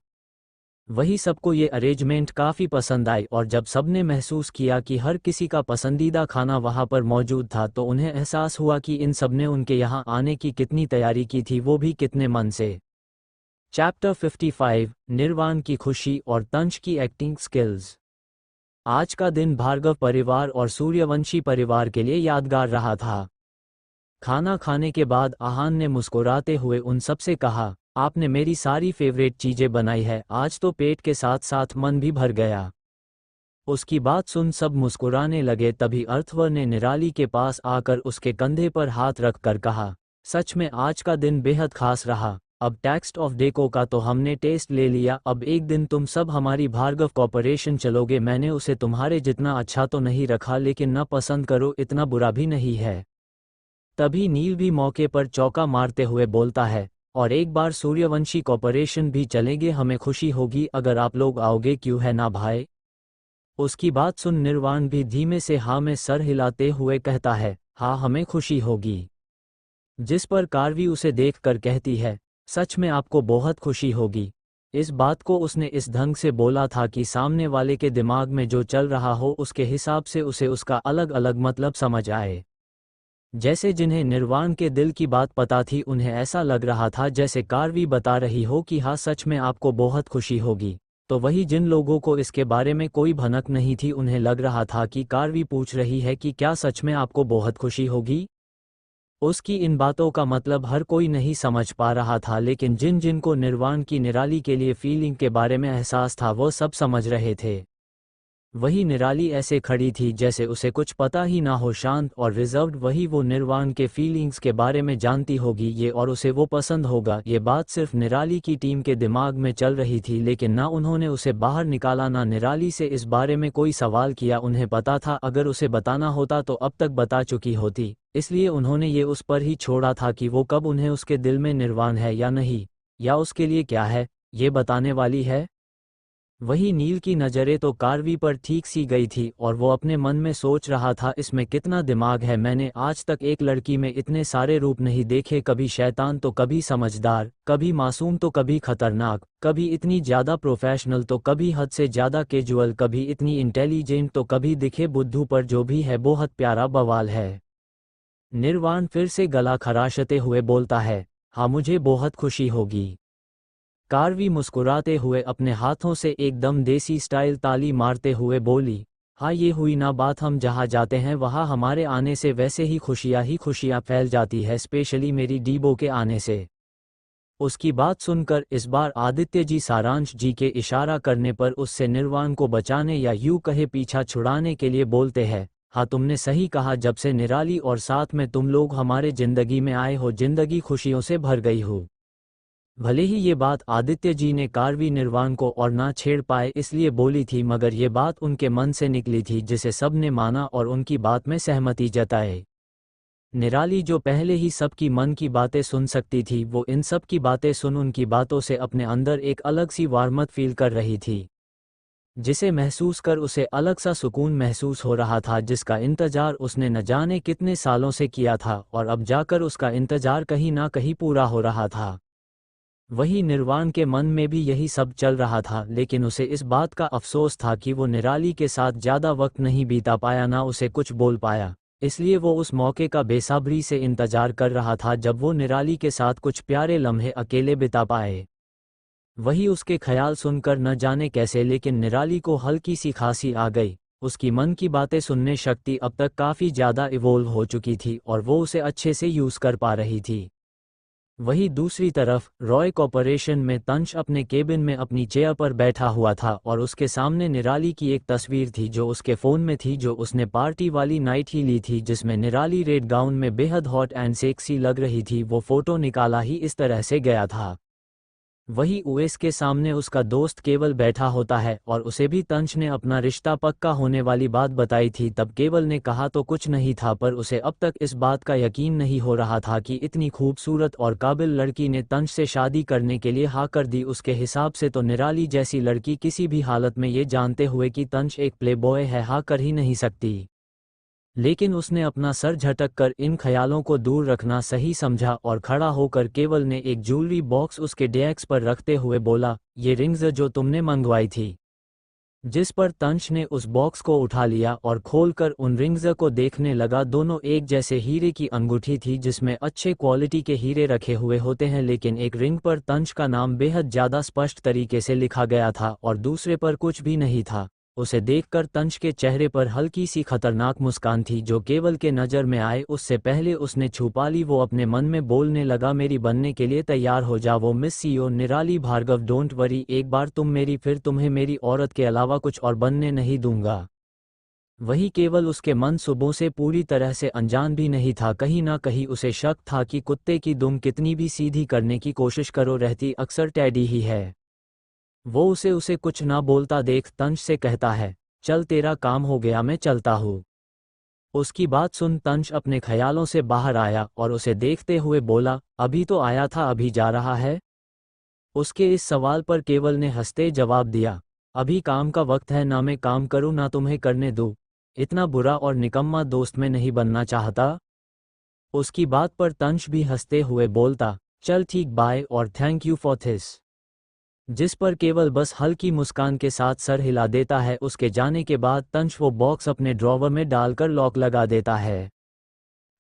वही सबको ये अरेंजमेंट काफ़ी पसंद आई और जब सबने महसूस किया कि हर किसी का पसंदीदा खाना वहाँ पर मौजूद था तो उन्हें एहसास हुआ कि इन सबने उनके यहाँ आने की कितनी तैयारी की थी, वो भी कितने मन से। चैप्टर 55, निर्वाण की खुशी और तंज की एक्टिंग स्किल्स। आज का दिन भार्गव परिवार और सूर्यवंशी परिवार के लिए यादगार रहा था। खाना खाने के बाद आहान ने मुस्कुराते हुए उन सबसे कहा, आपने मेरी सारी फेवरेट चीजें बनाई है, आज तो पेट के साथ साथ मन भी भर गया। उसकी बात सुन सब मुस्कुराने लगे। तभी अर्थवर ने निराली के पास आकर उसके कंधे पर हाथ रखकर कहा, सच में आज का दिन बेहद खास रहा। अब टेक्स्ट ऑफ डेको का तो हमने टेस्ट ले लिया, अब एक दिन तुम सब हमारी भार्गव कॉर्पोरेशन चलोगे। मैंने उसे तुम्हारे जितना अच्छा तो नहीं रखा, लेकिन न पसंद करो इतना बुरा भी नहीं है। तभी नील भी मौके पर चौका मारते हुए बोलता है, और एक बार सूर्यवंशी कॉर्पोरेशन भी चलेंगे, हमें खुशी होगी अगर आप लोग आओगे, क्यों है ना भाई। उसकी बात सुन निर्वाण भी धीमे से हाँ में सर हिलाते हुए कहता है, हाँ हमें खुशी होगी। जिस पर कार्वी उसे देखकर कहती है, सच में आपको बहुत खुशी होगी। इस बात को उसने इस ढंग से बोला था कि सामने वाले के दिमाग में जो चल रहा हो उसके हिसाब से उसे उसका अलग अलग मतलब समझ आए। जैसे जिन्हें निर्वाण के दिल की बात पता थी उन्हें ऐसा लग रहा था जैसे कार्वी बता रही हो कि हाँ सच में आपको बहुत खुशी होगी। तो वही जिन लोगों को इसके बारे में कोई भनक नहीं थी उन्हें लग रहा था कि कार्वी पूछ रही है कि क्या सच में आपको बहुत खुशी होगी। उसकी इन बातों का मतलब हर कोई नहीं समझ पा रहा था, लेकिन जिन जिन को निर्वाण की निराली के लिए फीलिंग के बारे में एहसास था वो सब समझ रहे थे। वही निराली ऐसे खड़ी थी जैसे उसे कुछ पता ही ना हो, शांत और रिजर्व्ड। वही वो निर्वाण के फीलिंग्स के बारे में जानती होगी ये और उसे वो पसंद होगा। ये बात सिर्फ निराली की टीम के दिमाग में चल रही थी, लेकिन ना उन्होंने उसे बाहर निकाला ना निराली से इस बारे में कोई सवाल किया। उन्हें पता था अगर उसे बताना होता तो अब तक बता चुकी होती, इसलिए उन्होंने ये उस पर ही छोड़ा था कि वो कब उन्हें उसके दिल में निर्वाण है या नहीं, या उसके लिए क्या है, ये बताने वाली है। वही नील की नज़रें तो कार्वी पर ठीक सी गई थी और वो अपने मन में सोच रहा था, इसमें कितना दिमाग है, मैंने आज तक एक लड़की में इतने सारे रूप नहीं देखे, कभी शैतान तो कभी समझदार, कभी मासूम तो कभी खतरनाक, कभी इतनी ज़्यादा प्रोफेशनल तो कभी हद से ज़्यादा कैजुअल, कभी इतनी इंटेलिजेंट तो कभी दिखे बुद्धू, पर जो भी है बहुत प्यारा बवाल है। निर्वाण फिर से गला खराशते हुए बोलता है, हाँ मुझे बहुत खुशी होगी। कार्वी मुस्कुराते हुए अपने हाथों से एकदम देसी स्टाइल ताली मारते हुए बोली, हाँ ये हुई ना बात, हम जहाँ जाते हैं वहाँ हमारे आने से वैसे ही खुशियाँ फैल जाती है, स्पेशली मेरी डीबो के आने से। उसकी बात सुनकर इस बार आदित्य जी सारांश जी के इशारा करने पर उससे निर्वाण को बचाने या यूं कहे पीछा छुड़ाने के लिए बोलते हैं, हाँ तुमने सही कहा, जब से निराली और साथ में तुम लोग हमारे जिंदगी में आए हो जिंदगी खुशियों से भर गई हो। भले ही ये बात आदित्य जी ने कार्वी निर्वाण को और ना छेड़ पाए इसलिए बोली थी, मगर ये बात उनके मन से निकली थी जिसे सब ने माना और उनकी बात में सहमति जताए। निराली जो पहले ही सबकी मन की बातें सुन सकती थी, वो इन सब की बातें सुन उनकी बातों से अपने अंदर एक अलग सी वार्मत फील कर रही थी, जिसे महसूस कर उसे अलग सा सुकून महसूस हो रहा था, जिसका इंतजार उसने न जाने कितने सालों से किया था और अब जाकर उसका इंतजार कहीं ना कहीं पूरा हो रहा था। वही निर्वाण के मन में भी यही सब चल रहा था, लेकिन उसे इस बात का अफसोस था कि वो निराली के साथ ज़्यादा वक्त नहीं बिता पाया, ना उसे कुछ बोल पाया, इसलिए वो उस मौके का बेसब्री से इंतजार कर रहा था जब वो निराली के साथ कुछ प्यारे लम्हे अकेले बिता पाए। वही उसके ख्याल सुनकर न जाने कैसे लेकिन निराली को हल्की सी खांसी आ गई। उसकी मन की बातें सुनने शक्ति अब तक काफ़ी ज़्यादा इवोल्व हो चुकी थी और वो उसे अच्छे से यूज़ कर पा रही थी। वहीं दूसरी तरफ रॉय कॉर्पोरेशन में तंश अपने केबिन में अपनी चेयर पर बैठा हुआ था और उसके सामने निराली की एक तस्वीर थी जो उसके फ़ोन में थी, जो उसने पार्टी वाली नाइट ही ली थी जिसमें निराली रेड गाउन में बेहद हॉट एंड सेक्सी लग रही थी। वो फ़ोटो निकाला ही इस तरह से गया था। वही उवेस के सामने उसका दोस्त केवल बैठा होता है और उसे भी तंश ने अपना रिश्ता पक्का होने वाली बात बताई थी। तब केवल ने कहा तो कुछ नहीं था, पर उसे अब तक इस बात का यकीन नहीं हो रहा था कि इतनी खूबसूरत और काबिल लड़की ने तंश से शादी करने के लिए हाँ कर दी। उसके हिसाब से तो निराली जैसी लड़की किसी भी हालत में ये जानते हुए कि तंश एक प्लेबॉय है हाँ कर ही नहीं सकती, लेकिन उसने अपना सर झटक कर इन ख्यालों को दूर रखना सही समझा और खड़ा होकर केवल ने एक ज्वेलरी बॉक्स उसके डेस्क पर रखते हुए बोला, ये रिंग्स जो तुमने मंगवाई थी। जिस पर तंश ने उस बॉक्स को उठा लिया और खोलकर उन रिंग्स को देखने लगा। दोनों एक जैसे हीरे की अंगूठी थी जिसमें अच्छे क्वालिटी के हीरे रखे हुए होते हैं, लेकिन एक रिंग पर तंश का नाम बेहद ज़्यादा स्पष्ट तरीके से लिखा गया था और दूसरे पर कुछ भी नहीं था। उसे देखकर तंश के चेहरे पर हल्की सी खतरनाक मुस्कान थी जो केवल के नज़र में आए उससे पहले उसने छुपा ली। वो अपने मन में बोलने लगा, मेरी बनने के लिए तैयार हो जाओ मिस सीओ निराली भार्गव, डोंट वरी, एक बार तुम मेरी फिर तुम्हें मेरी औरत के अलावा कुछ और बनने नहीं दूंगा। वही केवल उसके मन सुबह से पूरी तरह से अनजान भी नहीं था, कहीं ना कहीं उसे शक था कि कुत्ते की दुम कितनी भी सीधी करने की कोशिश करो रहती अक्सर टेडी ही है। वो उसे कुछ ना बोलता देख तंश से कहता है, चल तेरा काम हो गया मैं चलता हूँ। उसकी बात सुन तंश अपने ख्यालों से बाहर आया और उसे देखते हुए बोला, अभी तो आया था अभी जा रहा है। उसके इस सवाल पर केवल ने हंसते जवाब दिया, अभी काम का वक्त है, ना मैं काम करूँ ना तुम्हें करने दूँ। इतना बुरा और निकम्मा दोस्त मैं नहीं बनना चाहता। उसकी बात पर तंश भी हंसते हुए बोलता, चल ठीक बाय और थैंक यू फॉर दिस। जिस पर केवल बस हल्की मुस्कान के साथ सर हिला देता है। उसके जाने के बाद तंश वो बॉक्स अपने ड्रॉवर में डालकर लॉक लगा देता है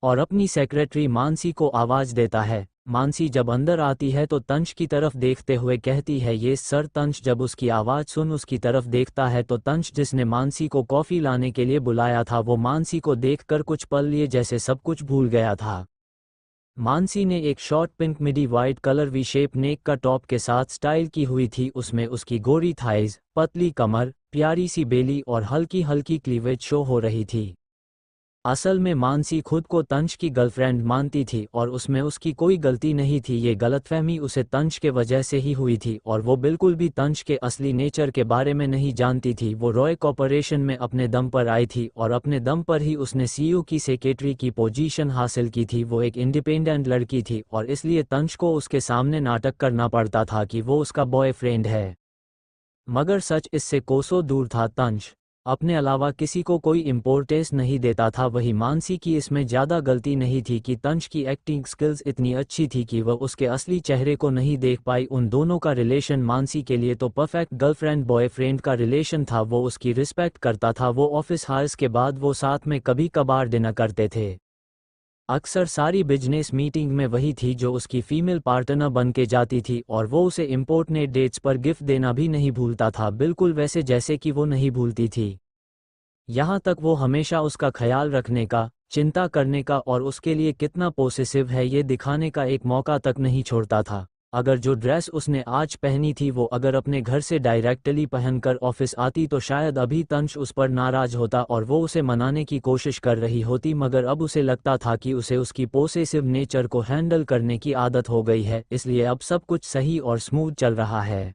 और अपनी सेक्रेटरी मानसी को आवाज़ देता है। मानसी जब अंदर आती है तो तंश की तरफ देखते हुए कहती है, ये सर। तंश जब उसकी आवाज़ सुन उसकी तरफ देखता है तो तंश जिसने मानसी को कॉफ़ी लाने के लिए बुलाया था वो मानसी को देखकर कुछ पल लिए जैसे सब कुछ भूल गया था। मानसी ने एक short pink midi white colour V shape neck का टॉप के साथ स्टाइल की हुई थी। उसमें उसकी गोरी थाइज, पतली कमर, प्यारी सी बेली और हल्की हल्की क्लीवेज शो हो रही थी। असल में मानसी खुद को तंश की गर्लफ्रेंड मानती थी और उसमें उसकी कोई गलती नहीं थी। ये गलतफहमी उसे तंश के वजह से ही हुई थी और वो बिल्कुल भी तंश के असली नेचर के बारे में नहीं जानती थी। वो रॉय कॉर्पोरेशन में अपने दम पर आई थी और अपने दम पर ही उसने सीईओ की सेक्रेटरी की पोजीशन हासिल की थी। वो एक इंडिपेंडेंट लड़की थी और इसलिए तंश को उसके सामने नाटक करना पड़ता था कि वो उसका बॉयफ्रेंड है। मगर सच इससे कोसों दूर था। तंश अपने अलावा किसी को कोई इम्पोर्टेंस नहीं देता था। वही मानसी की इसमें ज़्यादा गलती नहीं थी कि तंश की एक्टिंग स्किल्स इतनी अच्छी थी कि वह उसके असली चेहरे को नहीं देख पाई। उन दोनों का रिलेशन मानसी के लिए तो परफेक्ट गर्लफ्रेंड बॉयफ्रेंड का रिलेशन था। वो उसकी रिस्पेक्ट करता था। वो ऑफिस हार्स के बाद वो साथ में कभी कभार डिनर करते थे। अक्सर सारी बिजनेस मीटिंग में वही थी जो उसकी फीमेल पार्टनर बन के जाती थी, और वो उसे इम्पोर्टेंट डेट्स पर गिफ्ट देना भी नहीं भूलता था, बिल्कुल वैसे जैसे कि वो नहीं भूलती थी। यहाँ तक वो हमेशा उसका ख्याल रखने का, चिंता करने का और उसके लिए कितना पोसेसिव है ये दिखाने का एक मौका तक नहीं छोड़ता था। अगर जो ड्रेस उसने आज पहनी थी वो अगर अपने घर से डायरेक्टली पहनकर ऑफिस आती तो शायद अभी तंश उस पर नाराज होता और वो उसे मनाने की कोशिश कर रही होती, मगर अब उसे लगता था कि उसे उसकी पोसेसिव नेचर को हैंडल करने की आदत हो गई है, इसलिए अब सब कुछ सही और स्मूथ चल रहा है।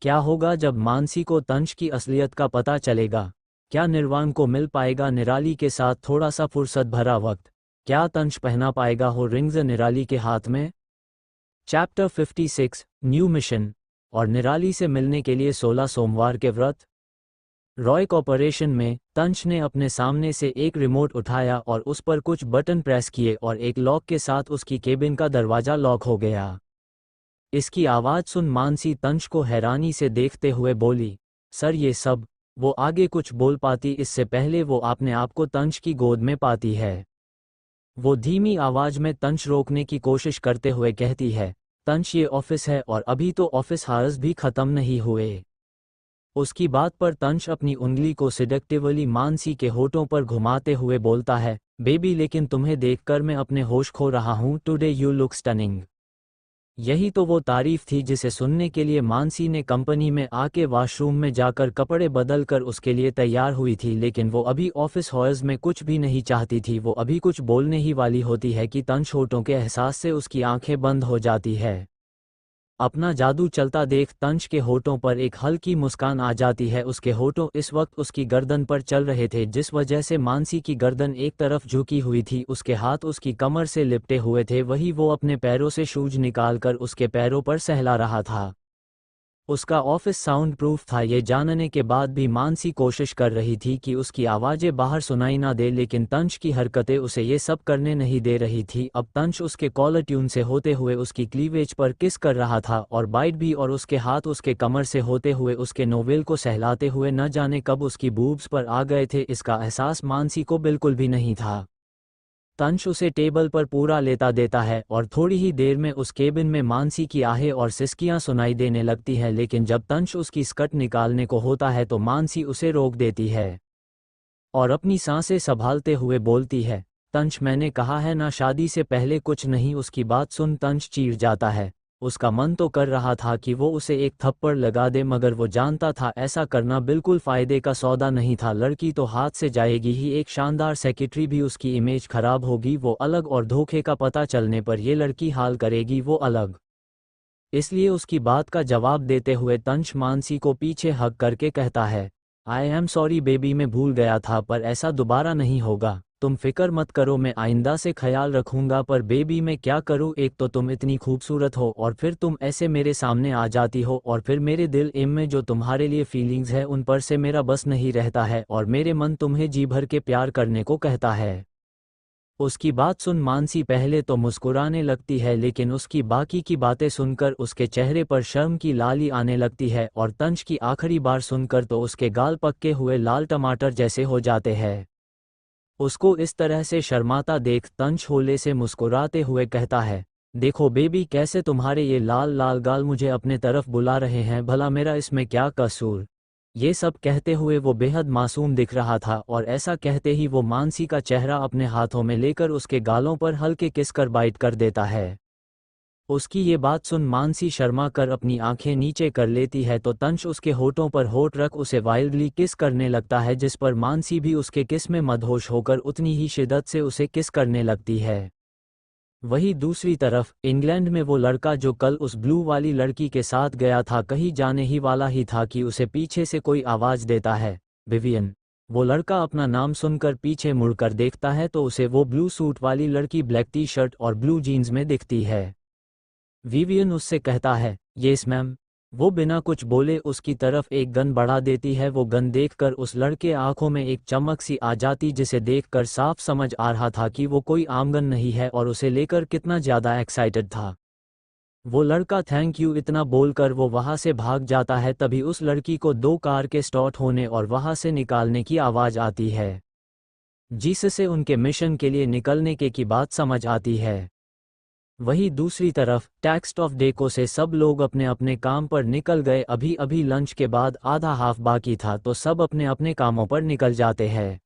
क्या होगा जब मानसी को तंश की असलियत का पता चलेगा? क्या निर्वाण को मिल पाएगा निराली के साथ थोड़ा सा फुर्सत भरा वक्त? क्या तंश पहना पाएगा हो रिंग्स निराली के हाथ में? Chapter 56 new mission. और निराली से मिलने के लिए 16 सोमवार के व्रत। रॉय कॉर्पोरेशन में तंश ने अपने सामने से एक रिमोट उठाया और उस पर कुछ बटन प्रेस किए और एक लॉक के साथ उसकी केबिन का दरवाजा लॉक हो गया। इसकी आवाज़ सुन मानसी तंश को हैरानी से देखते हुए बोली, सर ये सब? वो आगे कुछ बोल पाती इससे पहले वो अपने आप को तंश की गोद में पाती है। वो धीमी आवाज में तंश रोकने की कोशिश करते हुए कहती है, तंश ये ऑफिस है और अभी तो ऑफिस हार्स भी खत्म नहीं हुए। उसकी बात पर तंश अपनी उंगली को सिडक्टिवली मानसी के होठों पर घुमाते हुए बोलता है, बेबी लेकिन तुम्हें देखकर मैं अपने होश खो रहा हूँ। Today you look stunning. यही तो वो तारीफ थी जिसे सुनने के लिए मानसी ने कंपनी में आके वॉशरूम में जाकर कपड़े बदल कर उसके लिए तैयार हुई थी, लेकिन वो अभी ऑफिस हॉर्स में कुछ भी नहीं चाहती थी। वो अभी कुछ बोलने ही वाली होती है कि तंश होठों के एहसास से उसकी आंखें बंद हो जाती है। अपना जादू चलता देख तंश के होठों पर एक हल्की मुस्कान आ जाती है। उसके होठों इस वक्त उसकी गर्दन पर चल रहे थे, जिस वजह से मानसी की गर्दन एक तरफ झुकी हुई थी। उसके हाथ उसकी कमर से लिपटे हुए थे। वही वो अपने पैरों से शूज निकालकर उसके पैरों पर सहला रहा था। उसका ऑफिस साउंड प्रूफ था, ये जानने के बाद भी मानसी कोशिश कर रही थी कि उसकी आवाज़ें बाहर सुनाई ना दे, लेकिन तंश की हरकतें उसे ये सब करने नहीं दे रही थी। अब तंश उसके कॉलर ट्यून से होते हुए उसकी क्लीवेज पर किस कर रहा था और बाइट भी, और उसके हाथ उसके कमर से होते हुए उसके नोवेल को सहलाते हुए न जाने कब उसकी बूब्स पर आ गए थे। इसका एहसास मानसी को बिल्कुल भी नहीं था। तंश उसे टेबल पर पूरा लेता देता है और थोड़ी ही देर में उस केबिन में मानसी की आहें और सिसकियां सुनाई देने लगती हैं, लेकिन जब तंश उसकी स्कर्ट निकालने को होता है तो मानसी उसे रोक देती है और अपनी सांसें संभालते हुए बोलती है, तंश मैंने कहा है ना शादी से पहले कुछ नहीं। उसकी बात सुन तंश चीर जाता है। उसका मन तो कर रहा था कि वो उसे एक थप्पड़ लगा दे, मगर वो जानता था ऐसा करना बिल्कुल फायदे का सौदा नहीं था। लड़की तो हाथ से जाएगी ही, एक शानदार सेक्रेटरी भी उसकी इमेज खराब होगी वो अलग, और धोखे का पता चलने पर ये लड़की हाल करेगी वो अलग। इसलिए उसकी बात का जवाब देते हुए तंश मानसी को पीछे हग करके कहता है, आई एम सॉरी बेबी, मैं भूल गया था, पर ऐसा दोबारा नहीं होगा। तुम फिक्र मत करो, मैं आइंदा से ख्याल रखूंगा। पर बेबी मैं क्या करूं, एक तो तुम इतनी खूबसूरत हो और फिर तुम ऐसे मेरे सामने आ जाती हो, और फिर मेरे दिल में जो तुम्हारे लिए फीलिंग्स है उन पर से मेरा बस नहीं रहता है, और मेरे मन तुम्हें जी भर के प्यार करने को कहता है। उसकी बात सुन मानसी पहले तो मुस्कुराने लगती है, लेकिन उसकी बाकी की बातें सुनकर उसके चेहरे पर शर्म की लाली आने लगती है, और तंश की आखिरी बार सुनकर तो उसके गाल पक्के हुए लाल टमाटर जैसे हो जाते हैं। उसको इस तरह से शर्माता देख तंश होले से मुस्कुराते हुए कहता है, देखो बेबी कैसे तुम्हारे ये लाल लाल गाल मुझे अपने तरफ बुला रहे हैं, भला मेरा इसमें क्या कसूर। ये सब कहते हुए वो बेहद मासूम दिख रहा था, और ऐसा कहते ही वो मानसी का चेहरा अपने हाथों में लेकर उसके गालों पर हल्के किस कर बाइट कर देता है। उसकी ये बात सुन मानसी शर्मा कर अपनी आंखें नीचे कर लेती है, तो तंश उसके होठों पर होठ रख उसे वाइल्डली किस करने लगता है, जिस पर मानसी भी उसके किस में मदहोश होकर उतनी ही शिद्दत से उसे किस करने लगती है। वहीं दूसरी तरफ इंग्लैंड में वो लड़का जो कल उस ब्लू वाली लड़की के साथ गया था कहीं जाने ही वाला ही था कि उसे पीछे से कोई आवाज़ देता है, विवियन। वो लड़का अपना नाम सुनकर पीछे मुड़कर देखता है तो उसे वो ब्लू सूट वाली लड़की ब्लैक टी शर्ट और ब्लू जीन्स में दिखती है। विवियन उससे कहता है, येस मैम। वो बिना कुछ बोले उसकी तरफ एक गन बढ़ा देती है। वो गन देखकर उस लड़के आंखों में एक चमक सी आ जाती, जिसे देखकर साफ समझ आ रहा था कि वो कोई आम गन नहीं है और उसे लेकर कितना ज़्यादा एक्साइटेड था। वो लड़का थैंक यू इतना बोलकर वो वहाँ से भाग जाता है। तभी उस लड़की को 2 कार के स्टार्ट होने और वहाँ से निकालने की आवाज़ आती है, जिससे उनके मिशन के लिए निकलने की बात समझ आती है। वहीं दूसरी तरफ टेक्स्ट ऑफ डेको से सब लोग अपने अपने काम पर निकल गए। अभी अभी लंच के बाद आधा हाफ बाकी था तो सब अपने अपने कामों पर निकल जाते हैं।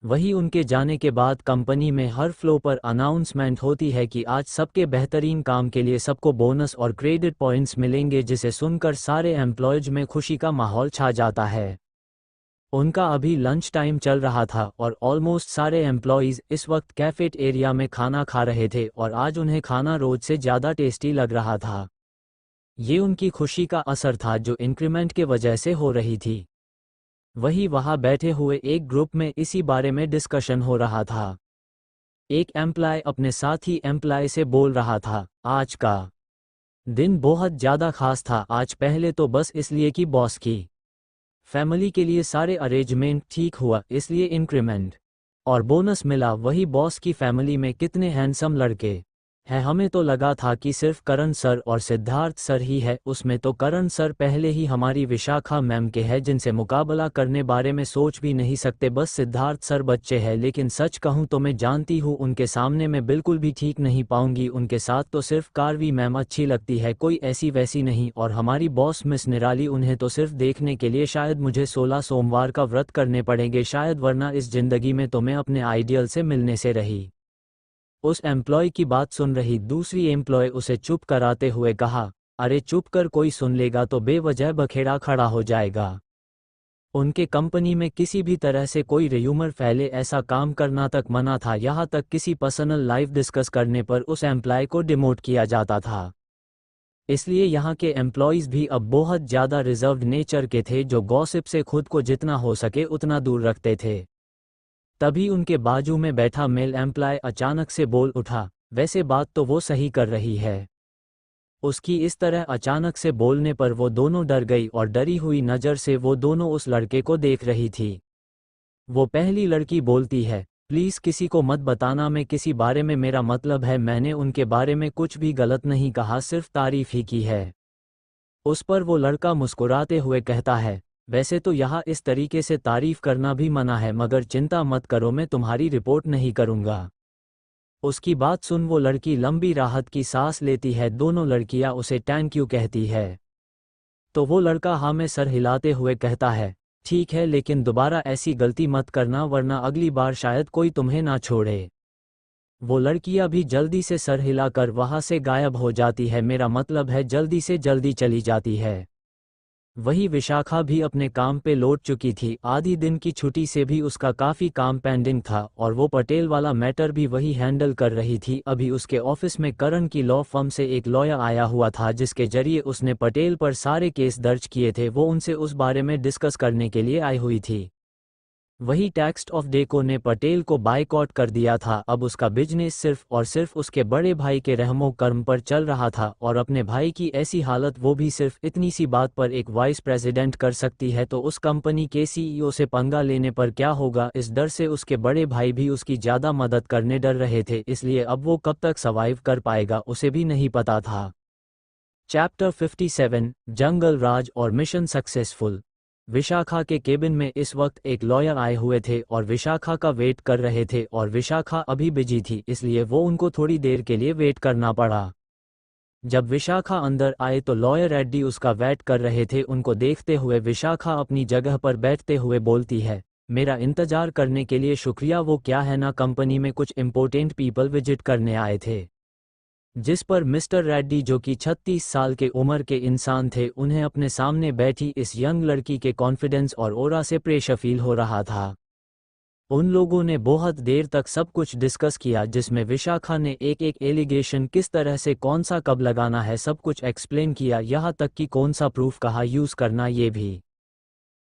वहीं उनके जाने के बाद कंपनी में हर फ्लो पर अनाउंसमेंट होती है कि आज सबके बेहतरीन काम के लिए सबको बोनस और क्रेडिट पॉइंट्स मिलेंगे, जिसे सुनकर सारे एम्प्लॉयज में खुशी का माहौल छा जाता है। उनका अभी लंच टाइम चल रहा था और ऑलमोस्ट सारे एम्प्लॉयज़ इस वक्त कैफेट एरिया में खाना खा रहे थे और आज उन्हें खाना रोज से ज़्यादा टेस्टी लग रहा था। ये उनकी खुशी का असर था जो इंक्रीमेंट के वजह से हो रही थी। वहीं वहाँ बैठे हुए एक ग्रुप में इसी बारे में डिस्कशन हो रहा था। एक एम्प्लॉय अपने साथी एम्प्लॉय से बोल रहा था, आज का दिन बहुत ज़्यादा खास था। आज पहले तो बस इसलिए कि बॉस की फैमिली के लिए सारे अरेंजमेंट ठीक हुआ, इसलिए इंक्रीमेंट और बोनस मिला। वही बॉस की फैमिली में कितने हैंडसम लड़के हैं। हमें तो लगा था कि सिर्फ करण सर और सिद्धार्थ सर ही है, उसमें तो करण सर पहले ही हमारी विशाखा मैम के हैं, जिनसे मुकाबला करने बारे में सोच भी नहीं सकते। बस सिद्धार्थ सर बच्चे हैं, लेकिन सच कहूँ तो मैं जानती हूँ उनके सामने मैं बिल्कुल भी ठीक नहीं पाऊंगी। उनके साथ तो सिर्फ कारवी मैम अच्छी लगती है, कोई ऐसी वैसी नहीं। और हमारी बॉस मिस निराली, उन्हें तो सिर्फ देखने के लिए शायद मुझे 16 सोमवार का व्रत करने पड़ेंगे शायद, वरना इस जिंदगी में तो मैं अपने आइडियल से मिलने से रही। उस एम्प्लॉय की बात सुन रही दूसरी एम्प्लॉय उसे चुप कराते हुए कहा, अरे चुप कर, कोई सुन लेगा तो बेवजह बखेड़ा खड़ा हो जाएगा। उनके कंपनी में किसी भी तरह से कोई र्यूमर फैले ऐसा काम करना तक मना था। यहाँ तक किसी पर्सनल लाइफ डिस्कस करने पर उस एम्प्लॉय को डिमोट किया जाता था। इसलिए यहाँ के एम्प्लॉयज़ भी अब बहुत ज़्यादा रिजर्व्ड नेचर के थे, जो गॉसिप से खुद को जितना हो सके उतना दूर रखते थे। तभी उनके बाजू में बैठा मेल एम्प्लॉय अचानक से बोल उठा, वैसे बात तो वो सही कर रही है। उसकी इस तरह अचानक से बोलने पर वो दोनों डर गई और डरी हुई नज़र से वो दोनों उस लड़के को देख रही थी। वो पहली लड़की बोलती है, प्लीज़ किसी को मत बताना, मैं किसी बारे में, मेरा मतलब है मैंने उनके बारे में कुछ भी गलत नहीं कहा, सिर्फ तारीफ ही की है। उस पर वो लड़का मुस्कुराते हुए कहता है, वैसे तो यहाँ इस तरीके से तारीफ करना भी मना है, मगर चिंता मत करो, मैं तुम्हारी रिपोर्ट नहीं करूँगा। उसकी बात सुन वो लड़की लंबी राहत की सांस लेती है। दोनों लड़कियाँ उसे थैंक यू कहती है। तो वो लड़का हाँ में सर हिलाते हुए कहता है, ठीक है, लेकिन दोबारा ऐसी गलती मत करना, वरना अगली बार शायद कोई तुम्हें ना छोड़े। वो लड़कियां भी जल्दी से सर हिलाकर वहां से गायब हो जाती है, मेरा मतलब है जल्दी से जल्दी चली जाती है। वही विशाखा भी अपने काम पे लौट चुकी थी। आधी दिन की छुट्टी से भी उसका काफ़ी काम पेंडिंग था और वो पटेल वाला मैटर भी वही हैंडल कर रही थी। अभी उसके ऑफिस में करण की लॉ फर्म से एक लॉयर आया हुआ था, जिसके जरिए उसने पटेल पर सारे केस दर्ज किए थे। वो उनसे उस बारे में डिस्कस करने के लिए आई हुई थी। वही टेक्स्ट ऑफ डेको ने पटेल को बायकॉट कर दिया था। अब उसका बिजनेस सिर्फ और सिर्फ उसके बड़े भाई के रहमो कर्म पर चल रहा था और अपने भाई की ऐसी हालत, वो भी सिर्फ इतनी सी बात पर एक वाइस प्रेसिडेंट कर सकती है, तो उस कंपनी के सीईओ से पंगा लेने पर क्या होगा, इस डर से उसके बड़े भाई भी उसकी ज़्यादा मदद करने डर रहे थे। इसलिए अब वो कब तक सर्वाइव कर पाएगा उसे भी नहीं पता था। चैप्टर 57 जंगल राज और मिशन सक्सेसफुल। विशाखा के केबिन में इस वक्त एक लॉयर आए हुए थे और विशाखा का वेट कर रहे थे और विशाखा अभी बिजी थी, इसलिए वो उनको थोड़ी देर के लिए वेट करना पड़ा। जब विशाखा अंदर आए तो लॉयर एडी उसका वेट कर रहे थे। उनको देखते हुए विशाखा अपनी जगह पर बैठते हुए बोलती है, मेरा इंतजार करने के लिए शुक्रिया। वो क्या है ना, कंपनी में कुछ इम्पोर्टेंट पीपल विजिट करने आए थे, जिस पर मिस्टर रेड्डी, जो कि 36 साल के उम्र के इंसान थे, उन्हें अपने सामने बैठी इस यंग लड़की के कॉन्फिडेंस और ओरा से प्रेशर फील हो रहा था। उन लोगों ने बहुत देर तक सब कुछ डिस्कस किया, जिसमें विशाखा ने एक एक एलिगेशन किस तरह से कौन सा कब लगाना है सब कुछ एक्सप्लेन किया, यहाँ तक कि कौन सा प्रूफ कहाँ यूज़ करना ये भी।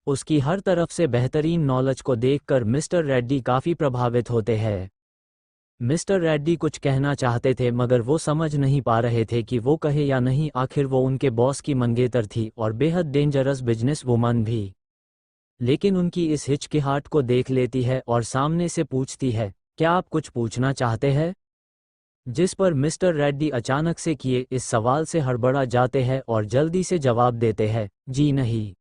उसकी हर तरफ से बेहतरीन नॉलेज को देखकर मिस्टर रेड्डी काफ़ी प्रभावित होते हैं। मिस्टर रेड्डी कुछ कहना चाहते थे मगर वो समझ नहीं पा रहे थे कि वो कहे या नहीं। आखिर वो उनके बॉस की मंगेतर थी और बेहद डेंजरस बिजनेस वुमन भी। लेकिन उनकी इस हिचकिचाहट को देख लेती है और सामने से पूछती है, क्या आप कुछ पूछना चाहते हैं? जिस पर मिस्टर रेड्डी अचानक से किए इस सवाल से हड़बड़ा जाते हैं और जल्दी से जवाब देते हैं, जी नहीं।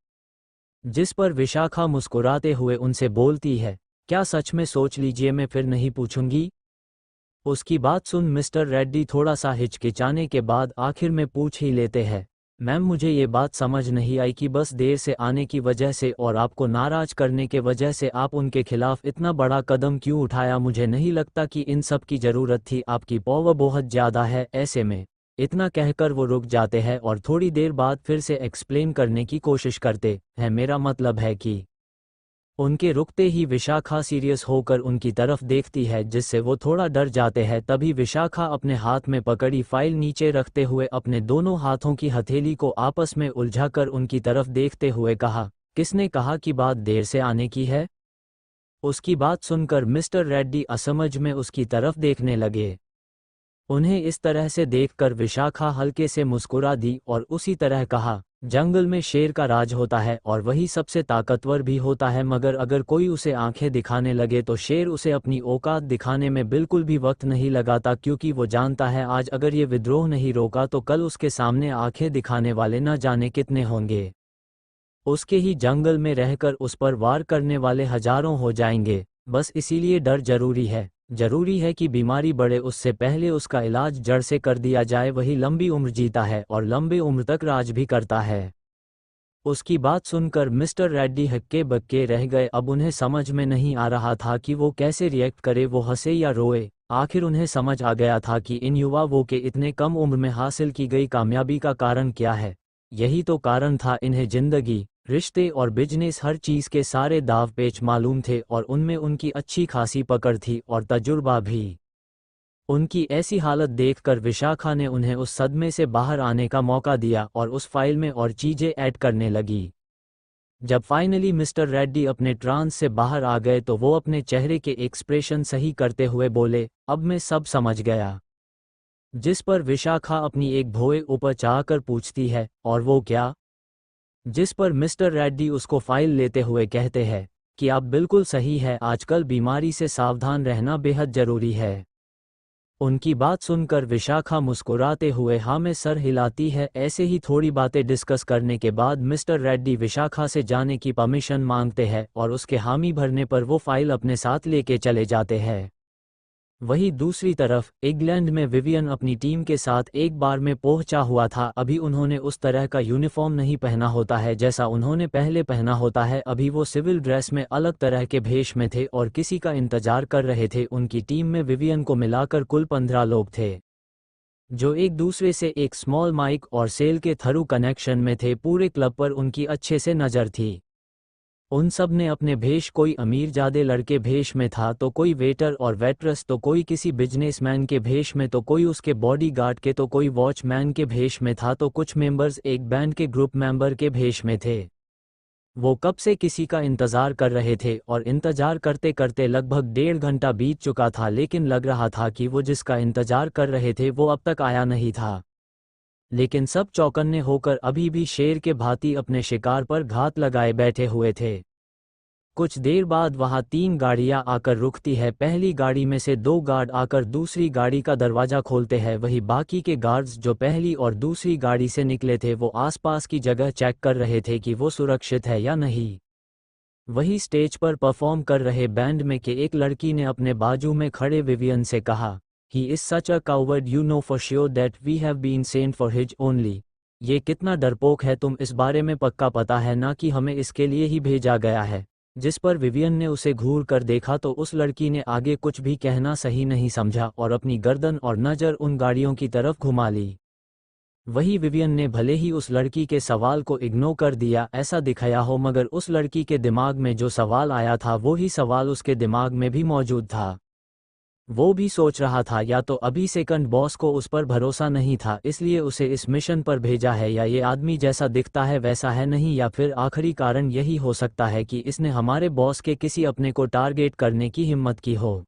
जिस पर विशाखा मुस्कुराते हुए उनसे बोलती है, क्या सच में? सोच लीजिए, मैं फिर नहीं पूछूंगी। उसकी बात सुन मिस्टर रेड्डी थोड़ा सा हिचकिचाने के बाद आखिर में पूछ ही लेते हैं, मैम मुझे ये बात समझ नहीं आई कि बस देर से आने की वजह से और आपको नाराज करने के वजह से आप उनके खिलाफ इतना बड़ा कदम क्यों उठाया। मुझे नहीं लगता कि इन सब की ज़रूरत थी, आपकी पावर बहुत ज़्यादा है। ऐसे में इतना कहकर वो रुक जाते हैं और थोड़ी देर बाद फिर से एक्सप्लेन करने की कोशिश करते हैं, मेरा मतलब है कि। उनके रुकते ही विशाखा सीरियस होकर उनकी तरफ देखती है जिससे वो थोड़ा डर जाते हैं। तभी विशाखा अपने हाथ में पकड़ी फाइल नीचे रखते हुए अपने दोनों हाथों की हथेली को आपस में उलझाकर उनकी तरफ देखते हुए कहा, किसने कहा कि बात देर से आने की है? उसकी बात सुनकर मिस्टर रेड्डी असमझ में उसकी तरफ देखने लगे। उन्हें इस तरह से देखकर विशाखा हल्के से मुस्कुरा दी और उसी तरह कहा, जंगल में शेर का राज होता है और वही सबसे ताकतवर भी होता है, मगर अगर कोई उसे आंखें दिखाने लगे तो शेर उसे अपनी औकात दिखाने में बिल्कुल भी वक्त नहीं लगाता, क्योंकि वो जानता है आज अगर ये विद्रोह नहीं रोका तो कल उसके सामने आंखें दिखाने वाले न जाने कितने होंगे। उसके ही जंगल में रहकर उस पर वार करने वाले हजारों हो जाएंगे। बस इसीलिए डर जरूरी है कि बीमारी बढ़े उससे पहले उसका इलाज जड़ से कर दिया जाए। वही लंबी उम्र जीता है और लंबे उम्र तक राज भी करता है। उसकी बात सुनकर मिस्टर रेड्डी हक्के बक्के रह गए। अब उन्हें समझ में नहीं आ रहा था कि वो कैसे रिएक्ट करे, वो हंसे या रोए। आखिर उन्हें समझ आ गया था कि इन युवाओं के इतने कम उम्र में हासिल की गई कामयाबी का कारण क्या है। यही तो कारण था, इन्हें जिंदगी, रिश्ते और बिजनेस हर चीज़ के सारे दाव पेच मालूम थे और उनमें उनकी अच्छी खासी पकड़ थी और तजुर्बा भी। उनकी ऐसी हालत देखकर विशाखा ने उन्हें उस सदमे से बाहर आने का मौका दिया और उस फाइल में और चीज़ें ऐड करने लगी। जब फाइनली मिस्टर रेड्डी अपने ट्रांस से बाहर आ गए तो वो अपने चेहरे के एक्सप्रेशन सही करते हुए बोले, अब मैं सब समझ गया। जिस पर विशाखा अपनी एक भौए ऊपर चाहकर पूछती है, और वो क्या? जिस पर मिस्टर रेड्डी उसको फाइल लेते हुए कहते हैं कि आप बिल्कुल सही है, आजकल बीमारी से सावधान रहना बेहद जरूरी है। उनकी बात सुनकर विशाखा मुस्कुराते हुए हाँ में सर हिलाती है। ऐसे ही थोड़ी बातें डिस्कस करने के बाद मिस्टर रेड्डी विशाखा से जाने की परमिशन मांगते हैं और उसके हामी भरने पर वो फाइल अपने साथ लेके चले जाते हैं। वहीं दूसरी तरफ इंग्लैंड में विवियन अपनी टीम के साथ एक बार में पहुंचा हुआ था। अभी उन्होंने उस तरह का यूनिफॉर्म नहीं पहना होता है जैसा उन्होंने पहले पहना होता है। अभी वो सिविल ड्रेस में अलग तरह के भेष में थे और किसी का इंतजार कर रहे थे। उनकी टीम में विवियन को मिलाकर कुल 15 लोग थे, जो एक दूसरे से एक स्मॉल माइक और सेल के थ्रू कनेक्शन में थे। पूरे क्लब पर उनकी अच्छे से नज़र थी। उन सब ने अपने भेष, कोई अमीरजादे लड़के भेष में था तो कोई वेटर और वेट्रेस, तो कोई किसी बिजनेसमैन के भेष में, तो कोई उसके बॉडीगार्ड के, तो कोई वॉचमैन के भेष में था, तो कुछ मेंबर्स एक बैंड के ग्रुप मेंबर के भेष में थे। वो कब से किसी का इंतज़ार कर रहे थे और इंतज़ार करते करते लगभग 1.5 घंटा बीत चुका था, लेकिन लग रहा था कि वो जिसका इंतज़ार कर रहे थे वो अब तक आया नहीं था। लेकिन सब चौकन्ने होकर अभी भी शेर के भांति अपने शिकार पर घात लगाए बैठे हुए थे। कुछ देर बाद वहां 3 गाड़ियां आकर रुकती है। पहली गाड़ी में से 2 गार्ड आकर दूसरी गाड़ी का दरवाजा खोलते हैं। वही बाकी के गार्ड्स जो पहली और दूसरी गाड़ी से निकले थे वो आसपास की जगह चेक कर रहे थे कि वो सुरक्षित है या नहीं। वही स्टेज पर परफॉर्म कर रहे बैंड में के एक लड़की ने अपने बाजू में खड़े विवियन से कहा, he is such a coward, you know for sure that we have been sent for his only. ये कितना डरपोक है, तुम इस बारे में पक्का पता है ना कि हमें इसके लिए ही भेजा गया है। जिस पर विवियन ने उसे घूर कर देखा तो उस लड़की ने आगे कुछ भी कहना सही नहीं समझा और अपनी गर्दन और नज़र उन गाड़ियों की तरफ घुमा ली। वही विवियन ने भले ही उस लड़की के सवाल को इग्नोर कर दिया ऐसा दिखाया हो, मगर उस लड़की के दिमाग में जो सवाल आया था वो ही सवाल उसके दिमाग में भी मौजूद था। वो भी सोच रहा था या तो अभी सेकंड बॉस को उस पर भरोसा नहीं था इसलिए उसे इस मिशन पर भेजा है, या ये आदमी जैसा दिखता है वैसा है नहीं, या फिर आखिरी कारण यही हो सकता है कि इसने हमारे बॉस के किसी अपने को टारगेट करने की हिम्मत की हो।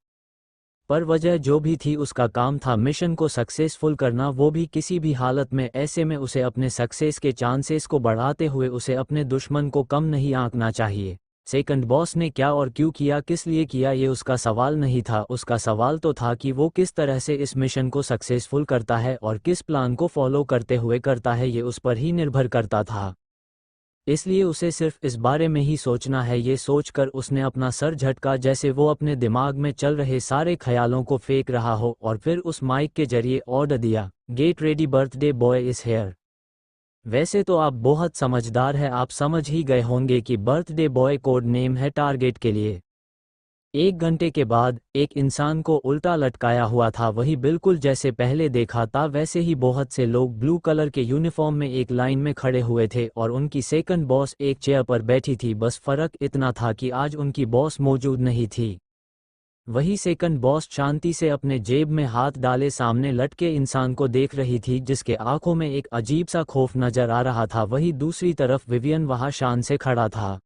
पर वजह जो भी थी उसका काम था मिशन को सक्सेसफुल करना, वो भी किसी भी हालत में। ऐसे में उसे अपने सक्सेस के चांसेस को बढ़ाते हुए उसे अपने दुश्मन को कम नहीं आंकना चाहिए। सेकंड बॉस ने क्या और क्यों किया, किस लिए किया, ये उसका सवाल नहीं था। उसका सवाल तो था कि वो किस तरह से इस मिशन को सक्सेसफुल करता है और किस प्लान को फॉलो करते हुए करता है, ये उस पर ही निर्भर करता था। इसलिए उसे सिर्फ इस बारे में ही सोचना है। ये सोचकर उसने अपना सर झटका, जैसे वो अपने दिमाग में चल रहे सारे ख्यालों को फेंक रहा हो, और फिर उस माइक के जरिए ऑर्डर दिया, get ready, birthday boy is here. वैसे तो आप बहुत समझदार हैं, आप समझ ही गए होंगे कि बर्थडे बॉय कोड नेम है टारगेट के लिए। 1 घंटे के बाद एक इंसान को उल्टा लटकाया हुआ था, वही बिल्कुल जैसे पहले देखा था वैसे ही। बहुत से लोग ब्लू कलर के यूनिफॉर्म में एक लाइन में खड़े हुए थे और उनकी सेकंड बॉस एक चेयर पर बैठी थी। बस फर्क इतना था कि आज उनकी बॉस मौजूद नहीं थी। वही सेकंड बॉस शांति से अपने जेब में हाथ डाले सामने लटके इंसान को देख रही थी, जिसके आंखों में एक अजीब सा खौफ नजर आ रहा था। वही दूसरी तरफ विवियन वहां शान से खड़ा था।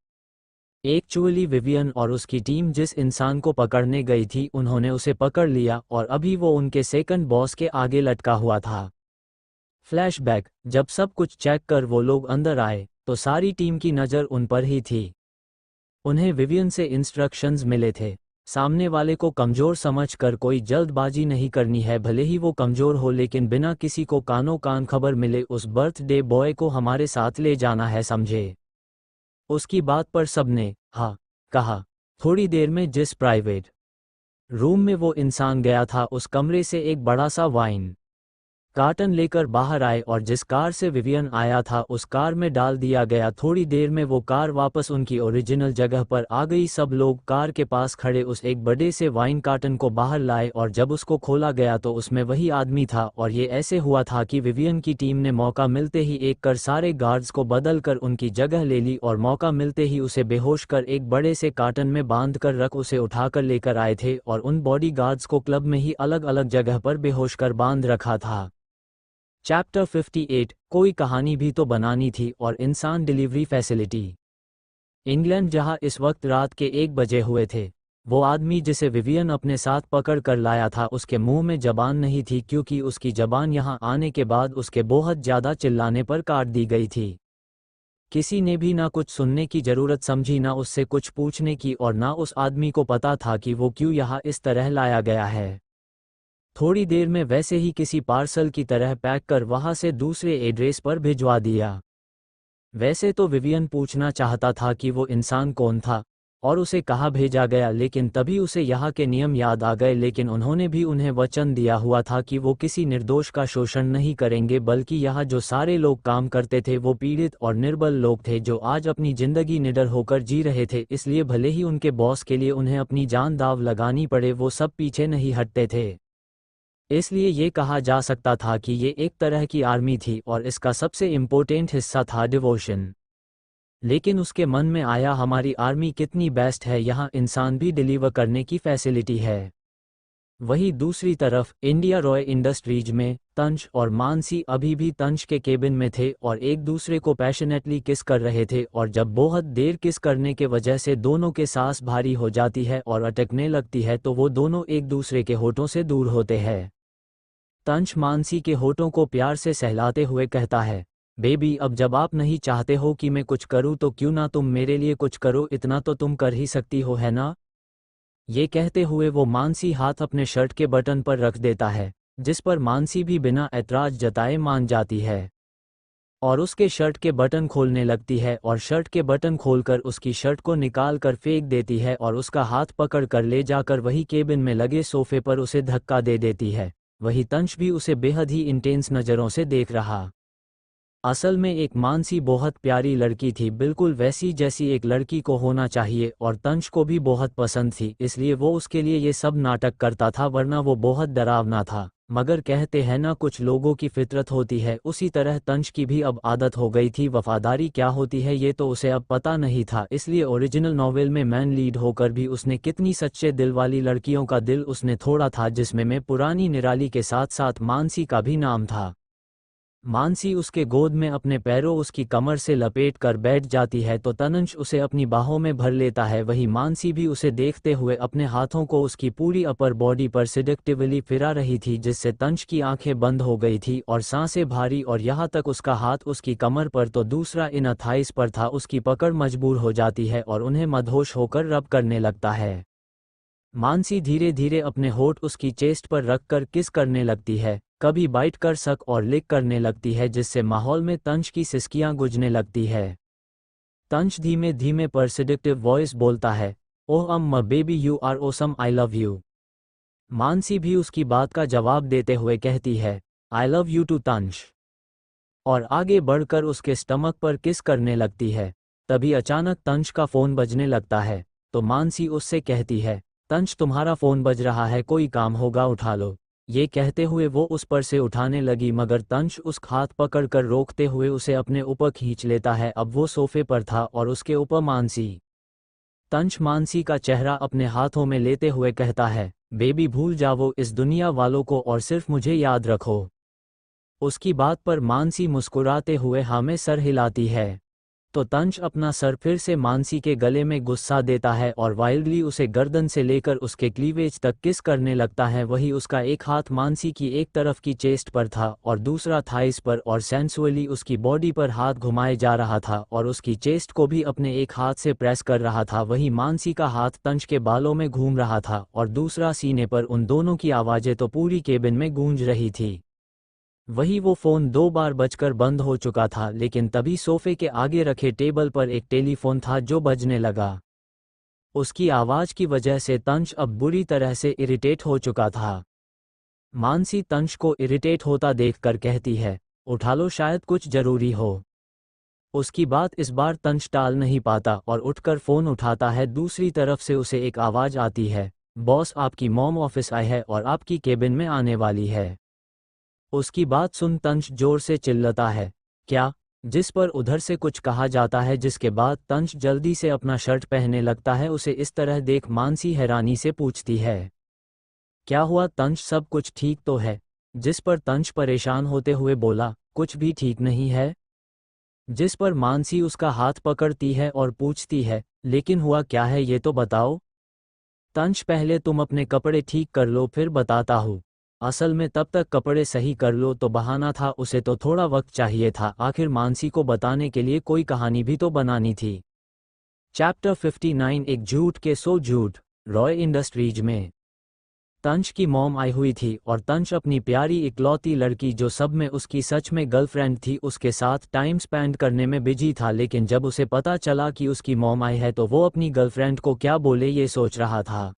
एक्चुअली विवियन और उसकी टीम जिस इंसान को पकड़ने गई थी उन्होंने उसे पकड़ लिया और अभी वो उनके सेकंड बॉस के आगे लटका हुआ था। फ्लैशबैक, जब सब कुछ चेक कर वो लोग अंदर आए तो सारी टीम की नज़र उन पर ही थी। उन्हें विवियन से इंस्ट्रक्शंस मिले थे, सामने वाले को कमज़ोर समझकर कोई जल्दबाजी नहीं करनी है, भले ही वो कमज़ोर हो, लेकिन बिना किसी को कानों कान खबर मिले उस बर्थडे बॉय को हमारे साथ ले जाना है, समझे। उसकी बात पर सबने हाँ कहा। थोड़ी देर में जिस प्राइवेट रूम में वो इंसान गया था उस कमरे से एक बड़ा सा वाइन कार्टन लेकर बाहर आए और जिस कार से विवियन आया था उस कार में डाल दिया गया। थोड़ी देर में वो कार वापस उनकी ओरिजिनल जगह पर आ गई। सब लोग कार के पास खड़े उस एक बड़े से वाइन कार्टन को बाहर लाए और जब उसको खोला गया तो उसमें वही आदमी था। और ये ऐसे हुआ था कि विवियन की टीम ने मौका मिलते ही एक कर सारे गार्ड्स को बदल कर उनकी जगह ले ली और मौका मिलते ही उसे बेहोश कर एक बड़े से कार्टन में बांध कर रख उसे उठाकर लेकर आए थे और उन बॉडी गार्ड्स को क्लब में ही अलग अलग जगह पर बेहोश कर बांध रखा था। चैप्टर 58, कोई कहानी भी तो बनानी थी और इंसान डिलीवरी फैसिलिटी। इंग्लैंड, जहां इस वक्त रात के 1 बजे हुए थे। वो आदमी जिसे विवियन अपने साथ पकड़ कर लाया था उसके मुंह में जबान नहीं थी, क्योंकि उसकी जबान यहां आने के बाद उसके बहुत ज़्यादा चिल्लाने पर काट दी गई थी। किसी ने भी ना कुछ सुनने की ज़रूरत समझी, ना उससे कुछ पूछने की, और ना उस आदमी को पता था कि वो क्यों यहाँ इस तरह लाया गया है। थोड़ी देर में वैसे ही किसी पार्सल की तरह पैक कर वहां से दूसरे एड्रेस पर भिजवा दिया। वैसे तो विवियन पूछना चाहता था कि वो इंसान कौन था और उसे कहाँ भेजा गया, लेकिन तभी उसे यहाँ के नियम याद आ गए। लेकिन उन्होंने भी उन्हें वचन दिया हुआ था कि वो किसी निर्दोष का शोषण नहीं करेंगे, बल्कि यहाँ जो सारे लोग काम करते थे वो पीड़ित और निर्बल लोग थे जो आज अपनी जिंदगी निडर होकर जी रहे थे। इसलिए भले ही उनके बॉस के लिए उन्हें अपनी जान दाव लगानी पड़े, वो सब पीछे नहीं हटते थे। इसलिए ये कहा जा सकता था कि ये एक तरह की आर्मी थी और इसका सबसे इम्पोर्टेंट हिस्सा था डिवोशन। लेकिन उसके मन में आया, हमारी आर्मी कितनी बेस्ट है, यहाँ इंसान भी डिलीवर करने की फैसिलिटी है। वहीं दूसरी तरफ इंडिया रॉय इंडस्ट्रीज में तंज और मानसी अभी भी तंज के केबिन में थे और एक दूसरे को पैशनेटली किस कर रहे थे। और जब बहुत देर किस करने के वजह से दोनों के सांस भारी हो जाती है और अटकने लगती है तो वो दोनों एक दूसरे के होठों से दूर होते हैं। तंज मानसी के होठों को प्यार से सहलाते हुए कहता है, बेबी, अब जब आप नहीं चाहते हो कि मैं कुछ करूं तो क्यों ना तुम मेरे लिए कुछ करो, इतना तो तुम कर ही सकती हो, है ना। ये कहते हुए वो मानसी हाथ अपने शर्ट के बटन पर रख देता है, जिस पर मानसी भी बिना ऐतराज जताए मान जाती है और उसके शर्ट के बटन खोलने लगती है और शर्ट के बटन खोलकर उसकी शर्ट को निकाल कर फेंक देती है और उसका हाथ पकड़ कर ले जाकर वही केबिन में लगे सोफे पर उसे धक्का दे देती है। वही तंश भी उसे बेहद ही इंटेंस नज़रों से देख रहा। असल में एक मानसी बहुत प्यारी लड़की थी, बिल्कुल वैसी जैसी एक लड़की को होना चाहिए, और तंश को भी बहुत पसंद थी। इसलिए वो उसके लिए ये सब नाटक करता था, वरना वो बहुत डरावना था। मगर कहते हैं ना, कुछ लोगों की फितरत होती है, उसी तरह तंश की भी अब आदत हो गई थी। वफादारी क्या होती है ये तो उसे अब पता नहीं था। इसलिए ओरिजिनल नॉवेल में मैन लीड होकर भी उसने कितनी सच्चे दिल वाली लड़कियों का दिल उसने तोड़ा था, जिसमें मैं पुरानी निराली के साथ साथ मानसी का भी नाम था। मानसी उसके गोद में अपने पैरों उसकी कमर से लपेट कर बैठ जाती है तो तनंश उसे अपनी बाहों में भर लेता है। वही मानसी भी उसे देखते हुए अपने हाथों को उसकी पूरी अपर बॉडी पर सिडक्टिवली फिरा रही थी, जिससे तंश की आंखें बंद हो गई थी और सांसें भारी, और यहाँ तक उसका हाथ उसकी कमर पर तो दूसरा इन थाइस पर था। उसकी पकड़ मजबूर हो जाती है और उन्हें मदहोश होकर रब करने लगता है। मानसी धीरे धीरे अपने होठ उसकी चेस्ट पर रखकर किस करने लगती है, कभी बाइट कर सक और लिक करने लगती है, जिससे माहौल में तंश की सिसकियां गूंजने लगती है। तंश धीमे धीमे पर सिडक्टिव वॉइस बोलता है, ओह अम्मा baby you are awesome, I love you. Mansi भी उसकी बात का जवाब देते हुए कहती है, I love you too Tansh, और आगे बढ़कर उसके स्टमक पर किस करने लगती है। तभी अचानक तंश का फ़ोन बजने लगता है, तो मानसी उससे कहती है, तंश तुम्हारा फ़ोन बज रहा है, कोई काम होगा उठा लो। ये कहते हुए वो उस पर से उठाने लगी, मगर तंश उस हाथ पकड़कर रोकते हुए उसे अपने ऊपर खींच लेता है। अब वो सोफे पर था और उसके ऊपर मानसी। तंश मानसी का चेहरा अपने हाथों में लेते हुए कहता है, बेबी भूल जाओ इस दुनिया वालों को और सिर्फ मुझे याद रखो। उसकी बात पर मानसी मुस्कुराते हुए हाँ में सर हिलाती है। तो तंश अपना सर फिर से मानसी के गले में गुस्सा देता है और वाइल्डली उसे गर्दन से लेकर उसके क्लीवेज तक किस करने लगता है। वही उसका एक हाथ मानसी की एक तरफ की चेस्ट पर था और दूसरा थाइस पर, और सेंसुअली उसकी बॉडी पर हाथ घुमाए जा रहा था और उसकी चेस्ट को भी अपने एक हाथ से प्रेस कर रहा था। वही मानसी का हाथ तंश के बालों में घूम रहा था और दूसरा सीने पर। उन दोनों की आवाज़ें तो पूरी केबिन में गूंज रही थी। वही वो फ़ोन 2 बार बजकर बंद हो चुका था, लेकिन तभी सोफे के आगे रखे टेबल पर एक टेलीफोन था जो बजने लगा। उसकी आवाज़ की वजह से तंश अब बुरी तरह से इरिटेट हो चुका था। मानसी तंश को इरिटेट होता देखकर कहती है, उठा लो, शायद कुछ ज़रूरी हो। उसकी बात इस बार तंश टाल नहीं पाता और उठकर फ़ोन उठाता है। दूसरी तरफ से उसे एक आवाज़ आती है, बॉस आपकी मॉम ऑफिस आई है और आपकी केबिन में आने वाली है। उसकी बात सुन तंश जोर से चिल्लाता है, क्या? जिस पर उधर से कुछ कहा जाता है, जिसके बाद तंश जल्दी से अपना शर्ट पहनने लगता है। उसे इस तरह देख मानसी हैरानी से पूछती है, क्या हुआ तंश, सब कुछ ठीक तो है? जिस पर तंश परेशान होते हुए बोला, कुछ भी ठीक नहीं है। जिस पर मानसी उसका हाथ पकड़ती है और पूछती है, लेकिन हुआ क्या है ये तो बताओ। तंश पहले तुम अपने कपड़े ठीक कर लो फिर बताता हूँ। असल में तब तक कपड़े सही कर लो तो बहाना था, उसे तो थोड़ा वक्त चाहिए था। आखिर मानसी को बताने के लिए कोई कहानी भी तो बनानी थी। चैप्टर 59 एक झूठ के 100 झूठ। रॉय इंडस्ट्रीज में तंश की मॉम आई हुई थी और तंश अपनी प्यारी इकलौती लड़की, जो सब में उसकी सच में गर्लफ्रेंड थी, उसके साथ टाइम स्पेंड करने में बिजी था। लेकिन जब उसे पता चला कि उसकी मॉम आई है तो वो अपनी गर्लफ्रेंड को क्या बोले ये सोच रहा था।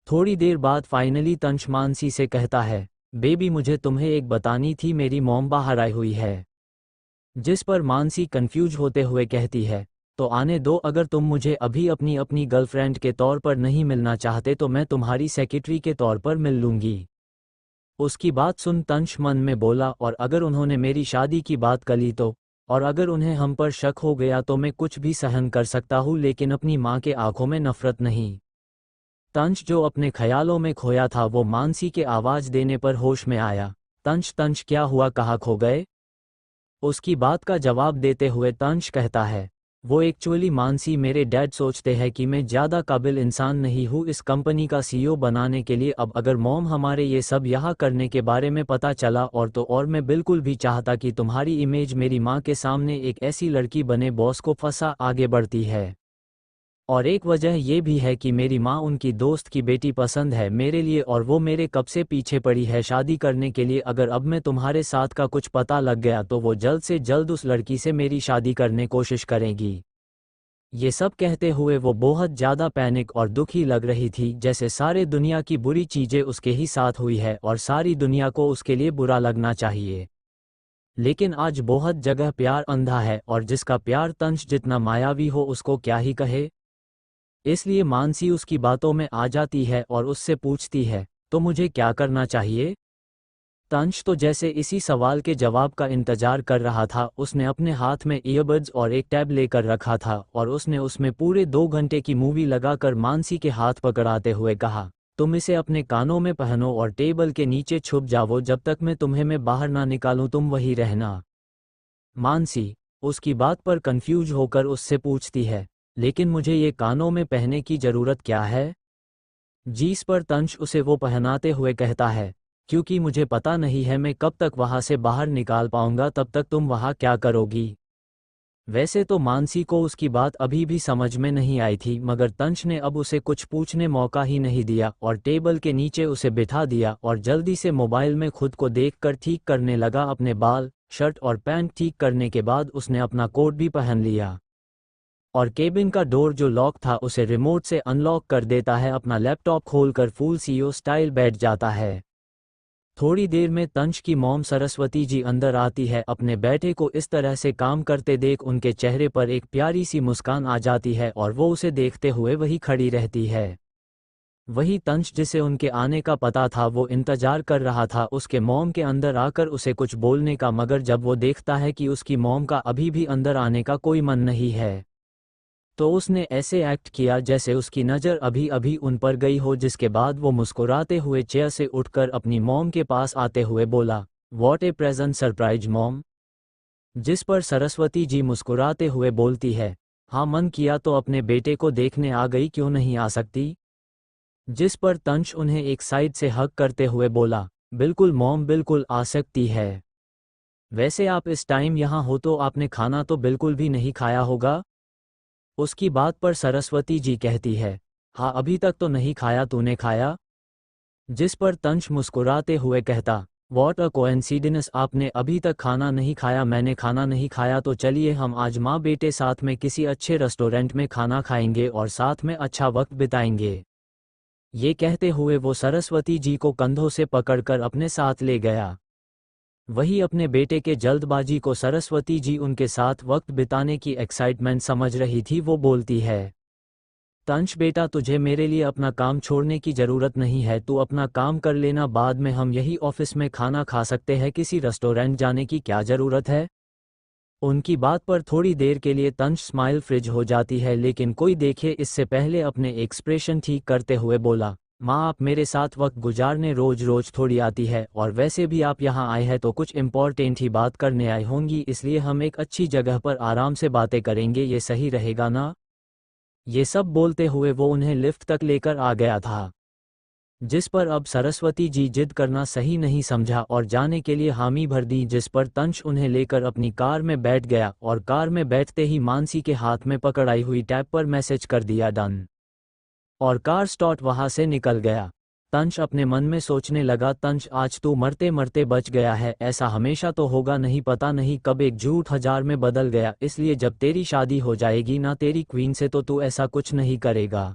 थोड़ी देर बाद फाइनली तंश मानसी से कहता है, बेबी मुझे तुम्हें एक बतानी थी, मेरी मॉम बाहर आई हुई है। जिस पर मानसी कंफ्यूज होते हुए कहती है, तो आने दो, अगर तुम मुझे अभी अपनी अपनी गर्लफ्रेंड के तौर पर नहीं मिलना चाहते तो मैं तुम्हारी सेक्रेटरी के तौर पर मिल लूंगी। उसकी बात सुन तंश मन में बोला, और अगर उन्होंने मेरी शादी की बात करी तो, और अगर उन्हें हम पर शक हो गया तो मैं कुछ भी सहन कर सकता हूँ, लेकिन अपनी माँ के आंखों में नफरत नहीं। तंश जो अपने ख्यालों में खोया था वो मानसी के आवाज़ देने पर होश में आया। तंश तंश क्या हुआ, कहाँ खो गए? उसकी बात का जवाब देते हुए तंश कहता है, वो एक्चुअली मानसी मेरे डैड सोचते हैं कि मैं ज़्यादा काबिल इंसान नहीं हूँ इस कंपनी का सीईओ बनाने के लिए। अब अगर मॉम हमारे ये सब यहाँ करने के बारे में पता चला और मैं बिल्कुल भी चाहता कि तुम्हारी इमेज मेरी माँ के सामने एक ऐसी लड़की बने बॉस को फंसा आगे बढ़ती है। और एक वजह यह भी है कि मेरी माँ उनकी दोस्त की बेटी पसंद है मेरे लिए और वो मेरे कब से पीछे पड़ी है शादी करने के लिए। अगर अब मैं तुम्हारे साथ का कुछ पता लग गया तो वो जल्द से जल्द उस लड़की से मेरी शादी करने कोशिश करेगी। ये सब कहते हुए वो बहुत ज़्यादा पैनिक और दुखी लग रही थी, जैसे सारे दुनिया की बुरी चीज़ें उसके ही साथ हुई है और सारी दुनिया को उसके लिए बुरा लगना चाहिए। लेकिन आज बहुत जगह प्यार अंधा है और जिसका प्यार तंश जितना मायावी हो उसको क्या ही कहे। इसलिए मानसी उसकी बातों में आ जाती है और उससे पूछती है, तो मुझे क्या करना चाहिए? तंश तो जैसे इसी सवाल के जवाब का इंतजार कर रहा था। उसने अपने हाथ में ईयरबड्स और एक टैब लेकर रखा था और उसने उसमें पूरे 2 घंटे की मूवी लगाकर मानसी के हाथ पकड़ाते हुए कहा, तुम इसे अपने कानों में पहनो और टेबल के नीचे छुप जाओ जब तक मैं बाहर ना निकालूं, तुम वही रहना। मानसी उसकी बात पर कंफ्यूज होकर उससे पूछती है, लेकिन मुझे ये कानों में पहनने की जरूरत क्या है? जिस पर तंश उसे वो पहनाते हुए कहता है, क्योंकि मुझे पता नहीं है मैं कब तक वहां से बाहर निकाल पाऊंगा, तब तक तुम वहां क्या करोगी? वैसे तो मानसी को उसकी बात अभी भी समझ में नहीं आई थी, मगर तंश ने अब उसे कुछ पूछने मौका ही नहीं दिया और टेबल के नीचे उसे बिठा दिया और जल्दी से मोबाइल में खुद को देखकर ठीक करने लगा। अपने बाल, शर्ट और पैंट ठीक करने के बाद उसने अपना कोट भी पहन लिया और केबिन का डोर जो लॉक था उसे रिमोट से अनलॉक कर देता है। अपना लैपटॉप खोलकर फुल सीईओ स्टाइल बैठ जाता है। थोड़ी देर में तंश की मॉम सरस्वती जी अंदर आती है। अपने बेटे को इस तरह से काम करते देख उनके चेहरे पर एक प्यारी सी मुस्कान आ जाती है और वो उसे देखते हुए वही खड़ी रहती है। वही तंश जिसे उनके आने का पता था वो इंतजार कर रहा था उसके मॉम के अंदर आकर उसे कुछ बोलने का, मगर जब वो देखता है कि उसकी मॉम का अभी भी अंदर आने का कोई मन नहीं है तो उसने ऐसे एक्ट किया जैसे उसकी नज़र अभी अभी उन पर गई हो, जिसके बाद वो मुस्कुराते हुए चेयर से उठकर अपनी मॉम के पास आते हुए बोला, what A present surprise mom. जिस पर सरस्वती जी मुस्कुराते हुए बोलती है, हाँ मन किया तो अपने बेटे को देखने आ गई, क्यों नहीं आ सकती। जिस पर तंश उन्हें एक साइड से हग करते हुए बोला, बिल्कुल मॉम, बिल्कुल आ सकती है। वैसे आप इस टाइम यहाँ हो तो आपने खाना तो बिल्कुल भी नहीं खाया होगा। उसकी बात पर सरस्वती जी कहती है, हाँ अभी तक तो नहीं खाया, तूने खाया? जिस पर तंश मुस्कुराते हुए कहता, व्हाट अ कोइंसिडेंस, आपने अभी तक खाना नहीं खाया, मैंने खाना नहीं खाया, तो चलिए हम आज माँ बेटे साथ में किसी अच्छे रेस्टोरेंट में खाना खाएंगे और साथ में अच्छा वक्त बिताएंगे। ये कहते हुए वो सरस्वती जी को कंधों से पकड़कर अपने साथ ले गया। वही अपने बेटे के जल्दबाजी को सरस्वती जी उनके साथ वक्त बिताने की एक्साइटमेंट समझ रही थी। वो बोलती है, तंश बेटा, तुझे मेरे लिए अपना काम छोड़ने की ज़रूरत नहीं है, तू अपना काम कर लेना, बाद में हम यही ऑफिस में खाना खा सकते हैं, किसी रेस्टोरेंट जाने की क्या ज़रूरत है। उनकी बात पर थोड़ी देर के लिए तंश स्माइल फ्रिज हो जाती है, लेकिन कोई देखे इससे पहले अपने एक्सप्रेशन ठीक करते हुए बोला, माँ आप मेरे साथ वक्त गुजारने रोज रोज थोड़ी आती है, और वैसे भी आप यहाँ आए हैं तो कुछ इम्पोर्टेंट ही बात करने आए होंगी, इसलिए हम एक अच्छी जगह पर आराम से बातें करेंगे, ये सही रहेगा ना। ये सब बोलते हुए वो उन्हें लिफ्ट तक लेकर आ गया था। जिस पर अब सरस्वती जी जिद करना सही नहीं समझा और जाने के लिए हामी भर दी, जिस पर तंश उन्हें लेकर अपनी कार में बैठ गया और कार में बैठते ही मानसी के हाथ में पकड़ आई हुई टैब पर मैसेज कर दिया डन, और कार स्टार्ट वहां से निकल गया। तंश अपने मन में सोचने लगा, तंश आज तू मरते मरते बच गया है, ऐसा हमेशा तो होगा नहीं, पता नहीं कब एक झूठ हजार में बदल गया, इसलिए जब तेरी शादी हो जाएगी ना तेरी क्वीन से तो तू ऐसा कुछ नहीं करेगा।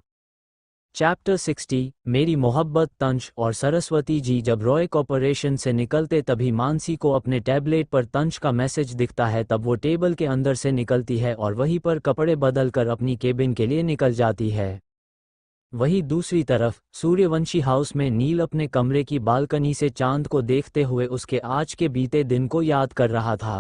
चैप्टर 60 मेरी मोहब्बत। तंश और सरस्वती जी जब रॉय कॉर्पोरेशन से निकलते तभी मानसी को अपने टैबलेट पर तंश का मैसेज दिखता है। तब वो टेबल के अंदर से निकलती है और वहीं पर कपड़े बदल कर अपनी केबिन के लिए निकल जाती है। वहीं दूसरी तरफ सूर्यवंशी हाउस में नील अपने कमरे की बालकनी से चांद को देखते हुए उसके आज के बीते दिन को याद कर रहा था।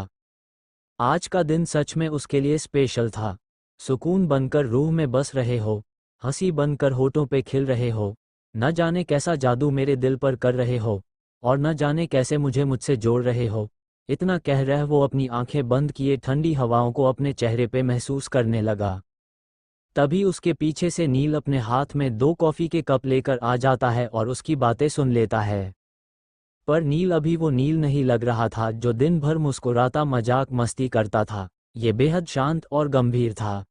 आज का दिन सच में उसके लिए स्पेशल था। सुकून बनकर रूह में बस रहे हो, हंसी बनकर होठों पे खिल रहे हो, न जाने कैसा जादू मेरे दिल पर कर रहे हो, और न जाने कैसे मुझसे जोड़ रहे हो। इतना कह रह वो अपनी आंखें बंद किए ठंडी हवाओं को अपने चेहरे पे महसूस करने लगा। तभी उसके पीछे से नील अपने हाथ में 2 कॉफ़ी के कप लेकर आ जाता है और उसकी बातें सुन लेता है। पर नील अभी वो नील नहीं लग रहा था जो दिन भर मुस्कुराता मजाक मस्ती करता था। ये बेहद शांत और गंभीर था।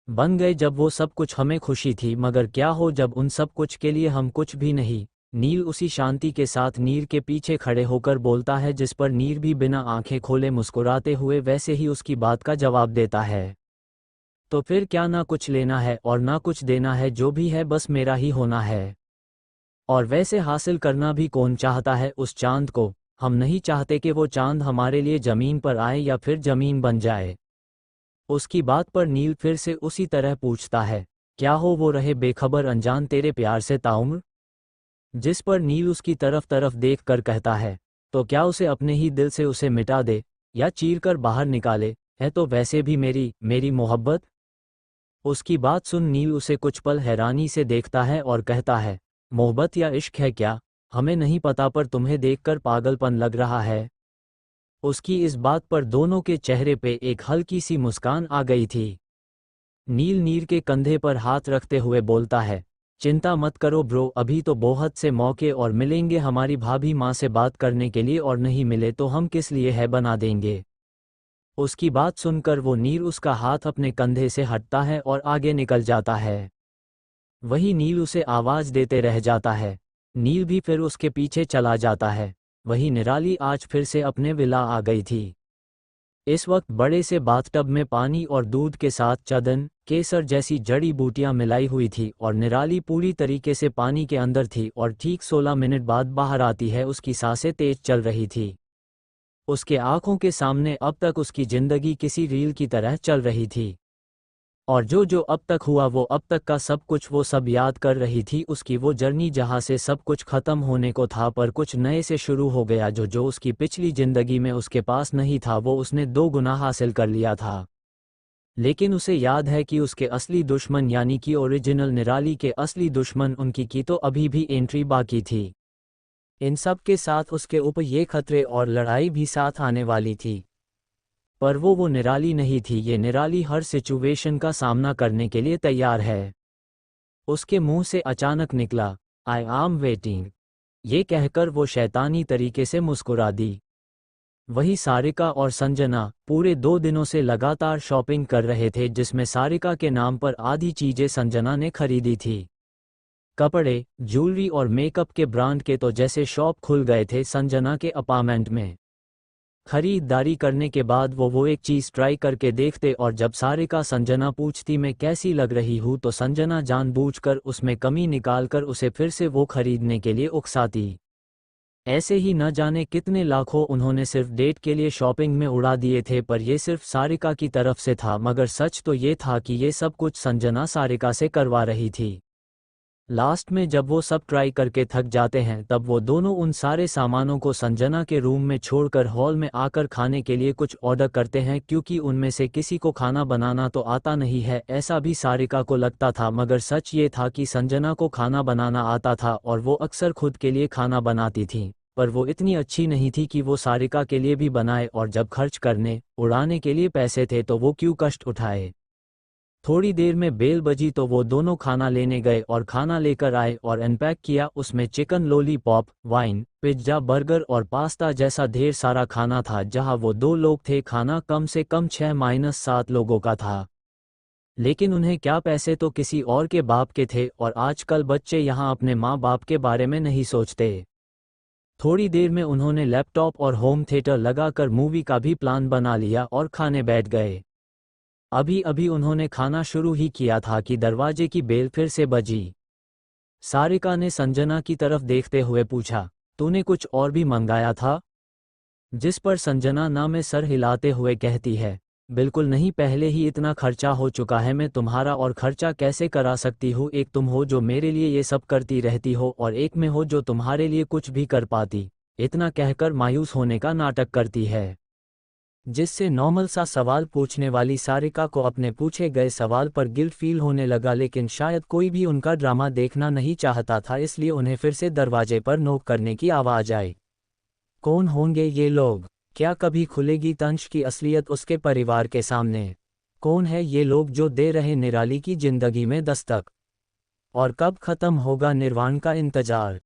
बन गए जब वो सब कुछ हमें खुशी थी, मगर क्या हो जब उन सब कुछ के लिए हम कुछ भी नहीं। नील उसी शांति के साथ नीर के पीछे खड़े होकर बोलता है, जिस पर नीर भी बिना आंखें खोले मुस्कुराते हुए वैसे ही उसकी बात का जवाब देता है। तो फिर क्या, ना कुछ लेना है और ना कुछ देना है, जो भी है बस मेरा ही होना है। और वैसे हासिल करना भी कौन चाहता है उस चांद को। हम नहीं चाहते कि वो चांद हमारे लिए जमीन पर आए या फिर जमीन बन जाए। उसकी बात पर नील फिर से उसी तरह पूछता है, क्या हो वो रहे बेखबर अनजान तेरे प्यार से ताउम्र। जिस पर नील उसकी तरफ देख कर कहता है, तो क्या उसे अपने ही दिल से उसे मिटा दे या चीर कर बाहर निकाले, है तो वैसे भी मेरी मोहब्बत। उसकी बात सुन नील उसे कुछ पल हैरानी से देखता है और कहता है, मोहब्बत या इश्क है क्या, हमें नहीं पता, पर तुम्हें देखकर पागलपन लग रहा है। उसकी इस बात पर दोनों के चेहरे पे एक हल्की सी मुस्कान आ गई थी। नील नीर के कंधे पर हाथ रखते हुए बोलता है, चिंता मत करो ब्रो, अभी तो बहुत से मौके और मिलेंगे हमारी भाभी माँ से बात करने के लिए, और नहीं मिले तो हम किस लिए है बना देंगे। उसकी बात सुनकर वो नील उसका हाथ अपने कंधे से हटता है और आगे निकल जाता है। वही नील उसे आवाज देते रह जाता है। नील भी फिर उसके पीछे चला जाता है। वही निराली आज फिर से अपने विला आ गई थी। इस वक्त बड़े से बाथटब में पानी और दूध के साथ चंदन, केसर जैसी जड़ी बूटियां मिलाई हुई थी, और निराली पूरी तरीके से पानी के अंदर थी और ठीक 16 मिनट बाद बाहर आती है। उसकी सांसें तेज चल रही थी। उसके आंखों के सामने अब तक उसकी जिंदगी किसी रील की तरह चल रही थी, और जो जो अब तक हुआ वो अब तक का सब कुछ वो सब याद कर रही थी। उसकी वो जर्नी जहाँ से सब कुछ खत्म होने को था पर कुछ नए से शुरू हो गया। जो जो उसकी पिछली जिंदगी में उसके पास नहीं था वो उसने 2 गुना हासिल कर लिया था। लेकिन उसे याद है कि उसके असली दुश्मन यानी कि ओरिजिनल निराली के असली दुश्मन उनकी की तो अभी भी एंट्री बाकी थी। इन सब के साथ उसके ऊपर ये खतरे और लड़ाई भी साथ आने वाली थी। पर वो निराली नहीं थी। ये निराली हर सिचुएशन का सामना करने के लिए तैयार है। उसके मुंह से अचानक निकला, आई आम वेटिंग। ये कहकर वो शैतानी तरीके से मुस्कुरा दी। वही सारिका और संजना पूरे 2 दिनों से लगातार शॉपिंग कर रहे थे, जिसमें सारिका के नाम पर आधी चीजें संजना ने खरीदी थी। कपड़े, ज्वेलरी और मेकअप के ब्रांड के तो जैसे शॉप खुल गए थे संजना के अपार्टमेंट में। खरीदारी करने के बाद वो एक चीज़ ट्राई करके देखते, और जब सारिका संजना पूछती मैं कैसी लग रही हूँ तो संजना जानबूझकर उसमें कमी निकालकर उसे फिर से वो खरीदने के लिए उकसाती। ऐसे ही न जाने कितने लाखों उन्होंने सिर्फ डेट के लिए शॉपिंग में उड़ा दिए थे, पर ये सिर्फ सारिका की तरफ से था। मगर सच तो ये था कि ये सब कुछ संजना सारिका से करवा रही थी। लास्ट में जब वो सब ट्राई करके थक जाते हैं तब वो दोनों उन सारे सामानों को संजना के रूम में छोड़कर हॉल में आकर खाने के लिए कुछ ऑर्डर करते हैं, क्योंकि उनमें से किसी को खाना बनाना तो आता नहीं है। ऐसा भी सारिका को लगता था, मगर सच ये था कि संजना को खाना बनाना आता था और वो अक्सर खुद के लिए खाना बनाती थी। पर वो इतनी अच्छी नहीं थी कि वो सारिका के लिए भी बनाए, और जब खर्च करने उड़ाने के लिए पैसे थे तो वो क्यों कष्ट उठाए। थोड़ी देर में बेल बजी तो वो दोनों खाना लेने गए और खाना लेकर आए और अनपैक किया। उसमें chicken lollipop, wine, pizza, burger और पास्ता जैसा ढेर सारा खाना था। जहां वो 2 लोग थे खाना कम से कम 6-7 लोगों का था। लेकिन उन्हें क्या, पैसे तो किसी और के बाप के थे, और आजकल बच्चे यहाँ अपने माँ बाप के बारे में नहीं सोचते। थोड़ी देर में उन्होंने लैपटॉप और होम थिएटर लगाकर मूवी का भी प्लान बना लिया और खाने बैठ गए। अभी अभी उन्होंने खाना शुरू ही किया था कि दरवाजे की बेल फिर से बजी। सारिका ने संजना की तरफ देखते हुए पूछा, तूने कुछ और भी मंगाया था? जिस पर संजना ना में सर हिलाते हुए कहती है, बिल्कुल नहीं, पहले ही इतना खर्चा हो चुका है, मैं तुम्हारा और खर्चा कैसे करा सकती हूँ। एक तुम हो जो मेरे लिए ये सब करती रहती हो, और एक मैं हो जो तुम्हारे लिए कुछ भी कर पाती। इतना कहकर मायूस होने का नाटक करती है, जिससे नॉर्मल सा सवाल पूछने वाली सारिका को अपने पूछे गए सवाल पर गिल्ट फील होने लगा। लेकिन शायद कोई भी उनका ड्रामा देखना नहीं चाहता था, इसलिए उन्हें फिर से दरवाजे पर नोक करने की आवाज़ आई। कौन होंगे ये लोग? क्या कभी खुलेगी तंश की असलियत उसके परिवार के सामने? कौन है ये लोग जो दे रहे निराली की जिंदगी में दस्तक? और कब खत्म होगा निर्वाण का इंतजार?